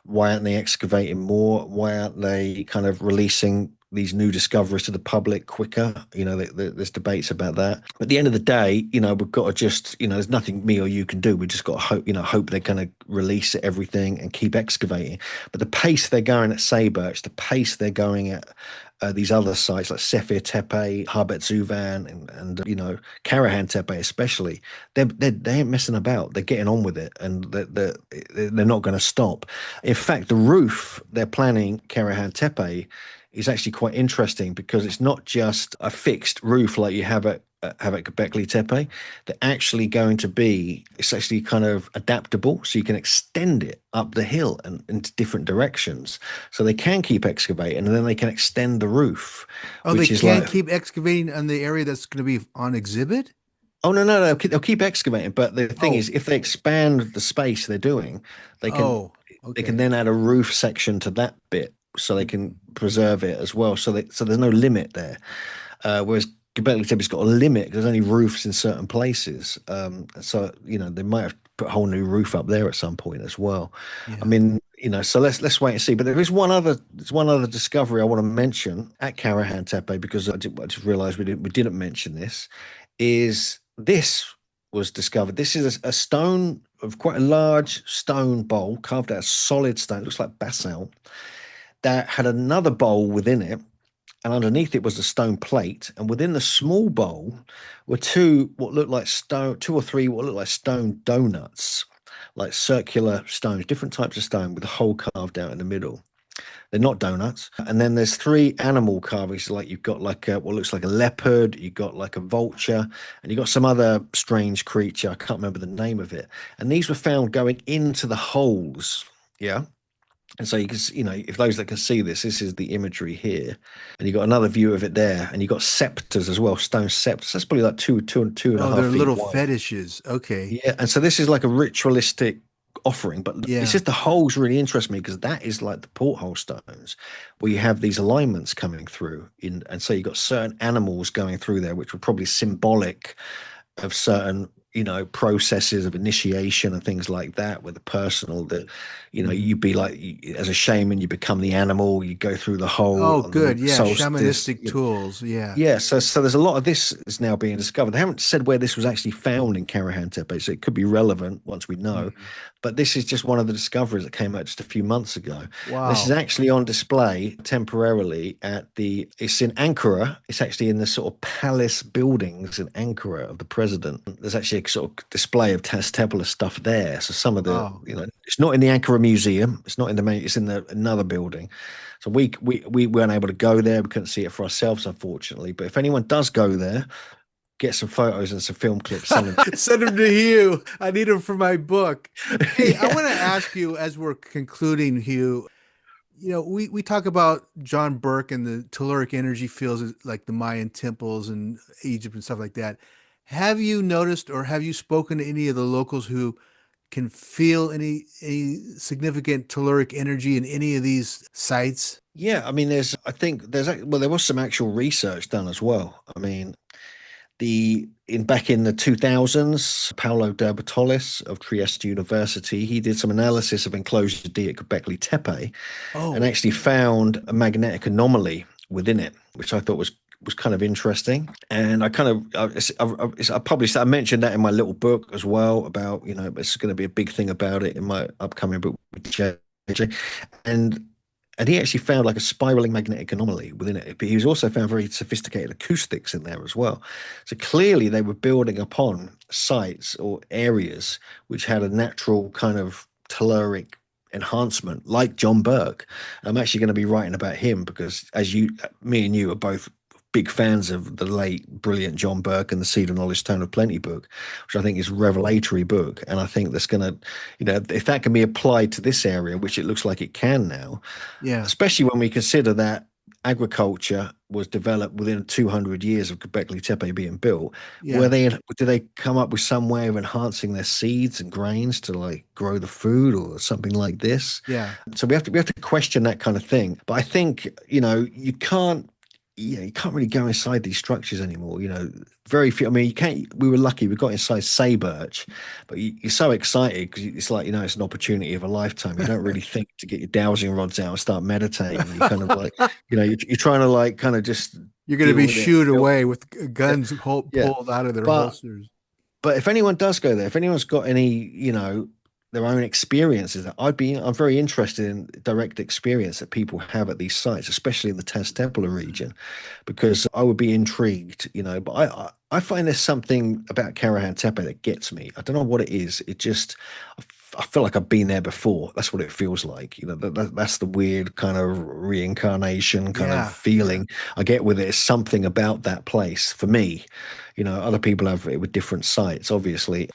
Speaker 2: Why aren't they excavating more? Why aren't they kind of releasing these new discoveries to the public quicker. There's debates about that. But at the end of the day, we've got to just, there's nothing me or you can do. We just got to hope they're going to release everything and keep excavating. But the pace they're going at Sayburç, the pace they're going at these other sites like Sefer Tepe, Habet Zuvan, and Karahan Tepe especially, they ain't messing about. They're getting on with it, and they're not going to stop. In fact, the roof they're planning Karahan Tepe is actually quite interesting because it's not just a fixed roof like you have at Göbekli Tepe. They're actually going to be, it's actually kind of adaptable, so you can extend it up the hill and into different directions. So they can keep excavating, and then they can extend the roof,
Speaker 1: Oh, they
Speaker 2: which is
Speaker 1: can't
Speaker 2: like,
Speaker 1: keep excavating on the area that's going to be on exhibit?
Speaker 2: oh no, they'll keep excavating. But the thing
Speaker 1: Oh,
Speaker 2: is, if they expand the space they're doing, they can
Speaker 1: oh,
Speaker 2: they can
Speaker 1: okay.
Speaker 2: then add a roof section to that bit, so they can preserve it as well. So there's no limit there. Whereas Göbekli Tepe's got a limit. There's only roofs in certain places. So they might have put a whole new roof up there at some point as well. I
Speaker 1: Yeah.
Speaker 2: mean, so let's wait and see. But there's one other discovery I want to mention at Karahan Tepe, because I just realised we didn't mention this. Is this was discovered? This is a stone of quite a large stone bowl carved out of solid stone. It looks like basalt that had another bowl within it, and underneath it was a stone plate, and within the small bowl were two or three what looked like stone donuts, like circular stones, different types of stone with a hole carved out in the middle. They're not donuts. And then there's three animal carvings, like you've got like what looks like a leopard, you've got like a vulture, and you've got some other strange creature. I can't remember the name of it. And these were found going into the holes. Yeah. And so you can, if those that can see this, this is the imagery here, and you got another view of it there, and you got scepters as well, stone scepters. That's probably like two and a
Speaker 1: Oh,
Speaker 2: half
Speaker 1: they're
Speaker 2: feet
Speaker 1: little
Speaker 2: wide.
Speaker 1: fetishes. Okay.
Speaker 2: Yeah, and so this is like a ritualistic offering, but it's
Speaker 1: Yeah.
Speaker 2: just the holes really interest me, because that is like the porthole stones where you have these alignments coming through and so you got certain animals going through there, which were probably symbolic of certain processes of initiation and things like that, with the personal that
Speaker 1: Mhm.
Speaker 2: you'd be like, as a shaman, you become the animal, you go through the hole
Speaker 1: Oh,
Speaker 2: on the
Speaker 1: good. Yeah.
Speaker 2: solstice.
Speaker 1: Shamanistic tools. Yeah.
Speaker 2: Yeah, so there's a lot of this is now being discovered. They haven't said where this was actually found in Karahan Tepe, so it could be relevant once we know.
Speaker 1: Mhm.
Speaker 2: But this is just one of the discoveries that came out just a few months ago. And this is
Speaker 1: Wow.
Speaker 2: actually on display temporarily it's in Ankara. It's actually in the sort of palace buildings in Ankara of the president. There's actually a sort of display of Templar stuff there. So some of the,
Speaker 1: Oh,
Speaker 2: it's not in the Ankara Museum. It's not in the main, it's in another building. So we weren't able to go there. We couldn't see it for ourselves, unfortunately. But if anyone does go there, get some photos and some film clips, send them.
Speaker 1: send them to Hugh. I need them for my book. Hey, I
Speaker 2: Yeah.
Speaker 1: want to ask you as we're concluding, Hugh, we talk about John Burke and the telluric energy fields like the Mayan temples and Egypt and stuff like that. Have you noticed or have you spoken to any of the locals who can feel any significant telluric energy in any of these sites?
Speaker 2: Yeah, I mean, there was some actual research done as well. I mean, back in the 2000s, Paolo de Bertolis of Trieste University, he did some analysis of enclosure D at Göbekli Tepe, and
Speaker 1: Oh,
Speaker 2: actually found a magnetic anomaly within it, which I thought was kind of interesting. And I mentioned that in my little book as well, about it's going to be a big thing about it in my upcoming book with JJ. and and he actually found like a spiraling magnetic anomaly within it. But he's also found very sophisticated acoustics in there as well. So clearly they were building upon sites or areas which had a natural kind of telluric enhancement, like John Burke. I'm actually going to be writing about him because, me and you are both big fans of the late brilliant John Burke and the Seed of Knowledge, Stone of Plenty book, which I think is a revelatory book. And I think that's going to, if that can be applied to this area, which it looks like it can now,
Speaker 1: yeah,
Speaker 2: especially when we consider that agriculture was developed within 200 years of Göbekli Tepe being built.
Speaker 1: yeah,
Speaker 2: Did they come up with some way of enhancing their seeds and grains to like grow the food or something like this?
Speaker 1: yeah.
Speaker 2: So we have to question that kind of thing. But I think, you can't yeah, you can't really go inside these structures anymore. Very few. I mean, you can't. We were lucky. We got inside Sayburç, but you're so excited because it's like it's an opportunity of a lifetime. You don't really think to get your dowsing rods out and start meditating. You kind of like, you're trying to like kind of just
Speaker 1: You're going to
Speaker 2: deal
Speaker 1: be
Speaker 2: with it.
Speaker 1: shooed away with
Speaker 2: Yeah,
Speaker 1: guns
Speaker 2: yeah.
Speaker 1: pulled out of their
Speaker 2: But
Speaker 1: holsters.
Speaker 2: if anyone does go there, if anyone's got any, their own experiences, I'm very interested in direct experience that people have at these sites, especially in the Testempler region, because I would be intrigued, but I find there's something about Karahan Tepe that gets me. I don't know what it is. I feel like I've been there before. That's what it feels like. That's the weird kind of reincarnation kind of
Speaker 1: Yeah.
Speaker 2: feeling I get with it. Is something about that place for me. Other people have it with different sites, obviously.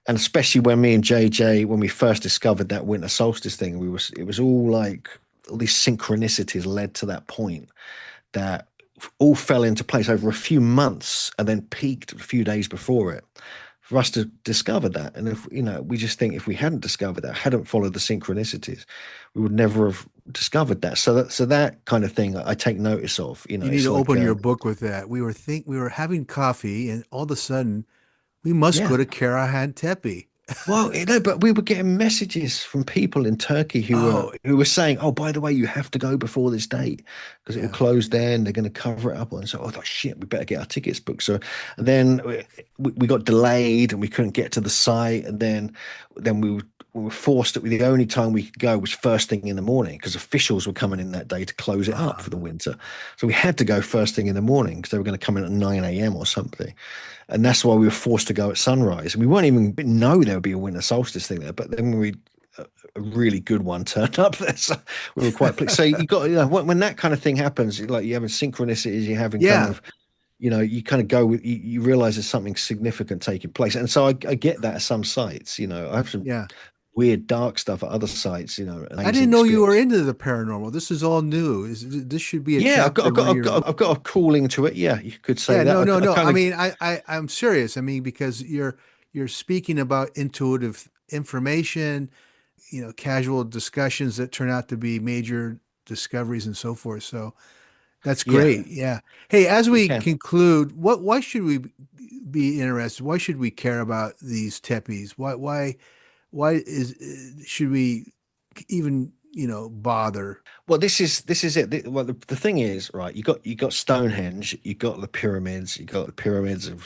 Speaker 2: And especially when me and JJ, when we first discovered that winter solstice thing, it was all like all these synchronicities led to that point that all fell into place over a few months and then peaked a few days before it for us to discover that. And if we just think if we hadn't discovered that, hadn't followed the synchronicities, we would never have discovered that. So that kind of thing I take notice of.
Speaker 1: You need
Speaker 2: It's
Speaker 1: to
Speaker 2: like
Speaker 1: open your book with that. We were having coffee and all of a sudden we must
Speaker 2: yeah.
Speaker 1: go to Karahan Tepe.
Speaker 2: Well, but we were getting messages from people in Turkey
Speaker 1: Oh,
Speaker 2: who were saying, "Oh, by the way, you have to go before this date because it will
Speaker 1: yeah.
Speaker 2: close then. They're going to cover it up." And so I thought, "Shit, we better get our tickets booked." So and then we got delayed and we couldn't get to the site. And then we were forced to. The only time we could go was first thing in the morning because officials were coming in that day to close it up for the winter. So we had to go first thing in the morning because they were going to come in at 9 a.m. or something. And that's why we were forced to go at sunrise. And we we didn't know there would be a winter solstice thing there, but then a really good one turned up there, so we were quite pleased. So you got, when that kind of thing happens, like you having synchronicities, you having kind
Speaker 1: Yeah.
Speaker 2: of, you kind of go with, you realize there's something significant taking place. And so I get that at some sites, I have some
Speaker 1: Yeah.
Speaker 2: weird dark stuff at other sites,
Speaker 1: I
Speaker 2: amazing
Speaker 1: didn't know you were
Speaker 2: experience.
Speaker 1: into the paranormal. This is all new. This should be a
Speaker 2: Yeah,
Speaker 1: chapter where you're
Speaker 2: I've got a calling to it. Yeah, you could say
Speaker 1: Yeah,
Speaker 2: that.
Speaker 1: no, no,
Speaker 2: I
Speaker 1: no.
Speaker 2: kind
Speaker 1: I
Speaker 2: of,
Speaker 1: mean, I'm serious. I mean, because you're speaking about intuitive information, casual discussions that turn out to be major discoveries and so forth. So that's
Speaker 2: yeah,
Speaker 1: great. Yeah. Hey, as
Speaker 2: you
Speaker 1: we
Speaker 2: can.
Speaker 1: conclude, why should we be interested? Why should we care about these tepes? Why should we even, bother?
Speaker 2: Well, this is it. Well, the thing is, right? You got Stonehenge, you got the pyramids, you got the pyramids of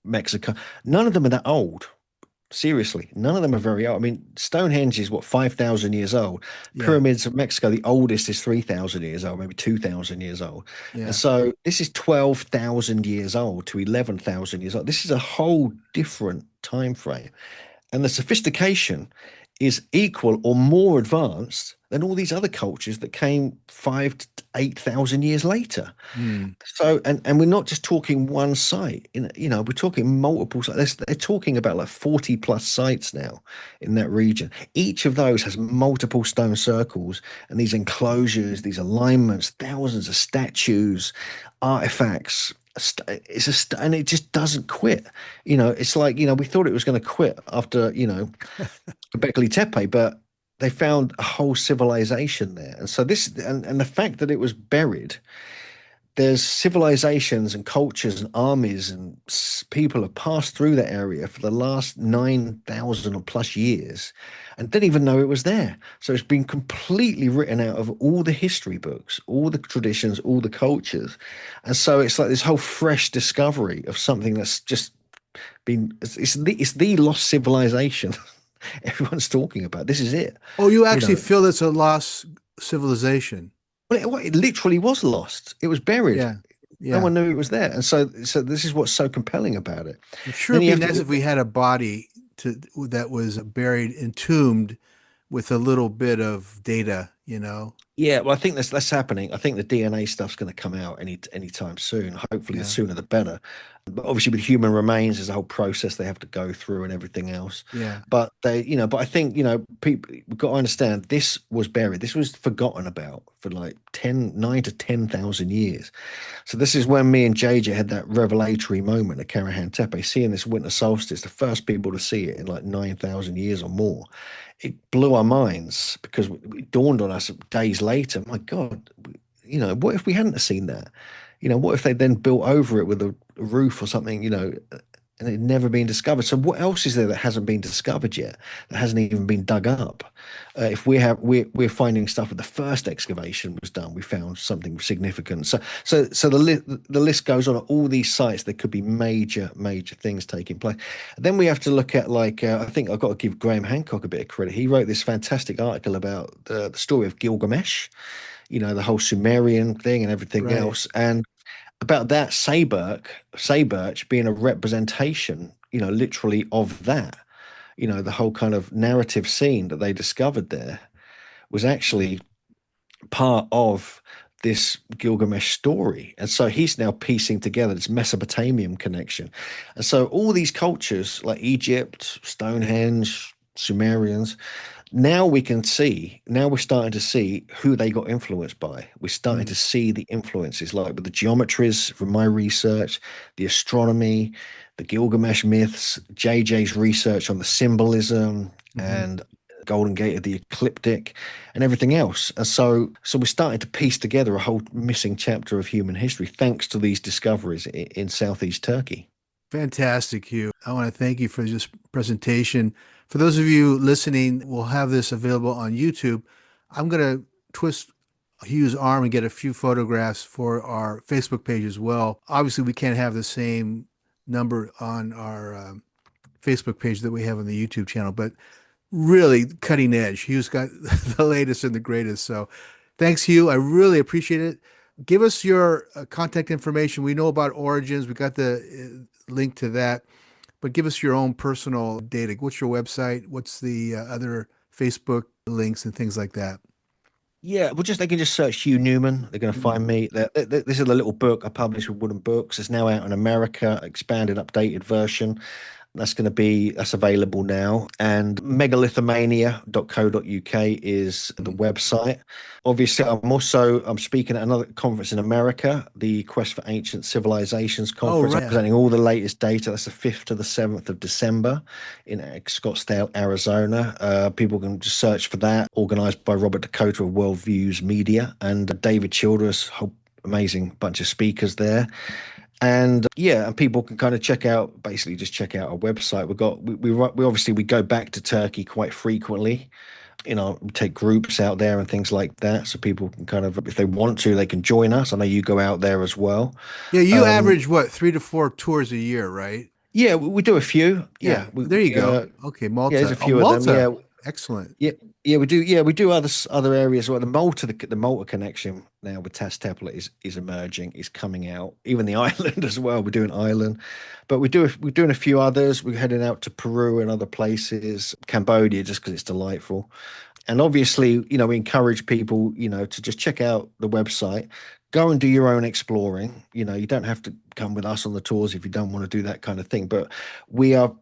Speaker 2: Mexico. None of them are that old. Seriously, none of them are very old. I mean, Stonehenge is what 5,000 years old.
Speaker 1: Yeah.
Speaker 2: Pyramids of Mexico, the oldest is 3,000 years old, maybe 2,000 years old. And
Speaker 1: Yeah.
Speaker 2: so this is 12,000 years old to 11,000 years old. This is a whole different time frame. And the sophistication is equal or more advanced than all these other cultures that came 5 to 8,000 years later.
Speaker 1: Hmm.
Speaker 2: So, and we're not just talking one site. We're talking multiple sites. They're talking about like 40 plus sites now in that region. Each of those has multiple stone circles and these enclosures, these alignments, thousands of statues, artifacts. And it just doesn't quit. It's like, we thought it was going to quit after, Göbekli Tepe, but they found a whole civilization there. And so and the fact that it was buried, there's civilizations and cultures and armies and people have passed through that area for the last 9,000 or plus years and didn't even know it was there. So it's been completely written out of all the history books, all the traditions, all the cultures. And so it's like this whole fresh discovery of something that's just it's the lost civilization everyone's talking about. This is it.
Speaker 1: Oh, you
Speaker 2: You
Speaker 1: actually
Speaker 2: know,
Speaker 1: feel it's a lost civilization.
Speaker 2: it literally was lost. It was buried.
Speaker 1: Yeah.
Speaker 2: No
Speaker 1: Yeah.
Speaker 2: one knew it was there. And so this is what's so compelling about it.
Speaker 1: I'm sure
Speaker 2: Then
Speaker 1: it'd
Speaker 2: you
Speaker 1: be
Speaker 2: have
Speaker 1: nice
Speaker 2: to,
Speaker 1: if we had a body that was buried, entombed with a little bit of data.
Speaker 2: yeah, well, I think that's happening. I think the DNA stuff's going to come out anytime soon. Hopefully, the
Speaker 1: Yeah.
Speaker 2: sooner the better. But obviously, with human remains, there's a whole process they have to go through and everything else.
Speaker 1: Yeah.
Speaker 2: But I think, people we've got to understand this was buried. This was forgotten about for like 9 to 10,000 years. So this is when me and JJ had that revelatory moment at Karahan Tepe, seeing this winter solstice, the first people to see it in like 9,000 years or more. It blew our minds because it dawned on us days later. My God, what if we hadn't have seen that? What if they then built over it with a roof or something, and it had never been discovered? So what else is there that hasn't been discovered yet, that hasn't even been dug up? If we're finding stuff that the first excavation was done, we found something significant. So the list goes on. At all these sites, there could be major things taking place. And then we have to look at, like, I think I've got to give Graham Hancock a bit of credit. He wrote this fantastic article about the story of Gilgamesh, the whole Sumerian thing and everything
Speaker 1: Right.
Speaker 2: else, and about that Sayburç being a representation, literally of that. The whole kind of narrative scene that they discovered there was actually part of this Gilgamesh story. And so he's now piecing together this Mesopotamian connection. And so all these cultures like Egypt, Stonehenge, Sumerians, now we're starting to see who they got influenced by. We're starting
Speaker 1: Mm.
Speaker 2: to see the influences, like with the geometries from my research, the astronomy, the Gilgamesh myths, JJ's research on the symbolism
Speaker 1: Hmm.
Speaker 2: and Golden Gate of the ecliptic and everything else. And so we're starting to piece together a whole missing chapter of human history thanks to these discoveries in southeast Turkey.
Speaker 1: Fantastic, Hugh. I want to thank you for this presentation. For those of you listening, we'll have this available on YouTube. I'm going to twist Hugh's arm and get a few photographs for our Facebook page as well. Obviously, we can't have the same number on our Facebook page that we have on the YouTube channel, but really cutting edge. Hugh's got the latest and the greatest. So thanks, Hugh. I really appreciate it. Give us your contact information. We know about Origins. We got the link to that, but give us your own personal data. What's your website? What's the other Facebook links and things like that?
Speaker 2: Yeah, well, they can just search Hugh Newman. They're going to
Speaker 1: Mm.
Speaker 2: find me. This is the little book I published with Wooden Books. It's now out in America, expanded, updated version. That's available now. And megalithomania.co.uk is the
Speaker 1: Mm.
Speaker 2: website. Obviously, I'm speaking at another conference in America, the Quest for Ancient Civilizations
Speaker 1: Oh,
Speaker 2: conference. I'm
Speaker 1: right. Yeah.
Speaker 2: presenting all the latest data. That's the 5th to the 7th of December in Scottsdale, Arizona. People can just search for that. Organized by Robert Dakota of Worldviews Media and David Childress, whole amazing bunch of speakers there. And yeah, and people can kind of check out our website. We obviously we go back to Turkey quite frequently. We take groups out there and things like that, so people can kind of, if they want to, they can join us. I know you go out there as well.
Speaker 1: Yeah, you
Speaker 2: Um,
Speaker 1: average what, 3 to 4 tours a year, right?
Speaker 2: yeah, we do a few.
Speaker 1: Yeah,
Speaker 2: Yeah,
Speaker 1: there you go. Okay,
Speaker 2: yeah, there's
Speaker 1: Malta.
Speaker 2: a
Speaker 1: Oh,
Speaker 2: few of them.
Speaker 1: Malta.
Speaker 2: Yeah,
Speaker 1: Excellent.
Speaker 2: yeah, yeah, we do. Yeah, we do other areas. Well, the Malta connection now with Tas Teplet is emerging, is coming out. Even the island as well. We're doing Ireland, but we're doing a few others. We're heading out to Peru and other places, Cambodia, just because it's delightful. And obviously, we encourage people, to just check out the website, go and do your own exploring. You don't have to come with us on the tours if you don't want to do that kind of thing. But we are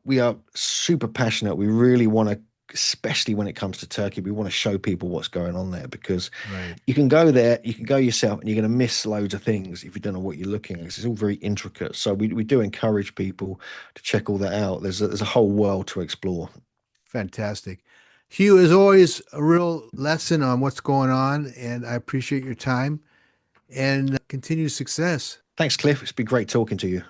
Speaker 2: super passionate. We really want to, especially when it comes to Turkey, we want to show people what's going on there, because
Speaker 1: Right.
Speaker 2: you can go there, you can go yourself, and you're going to miss loads of things if you don't know what you're looking at. 'Cause it's all very intricate. So we do encourage people to check all that out. There's a whole world to explore.
Speaker 1: Fantastic. Hugh, as always, a real lesson on what's going on, and I appreciate your time and continued success.
Speaker 2: Thanks, Cliff. It's been great talking to you.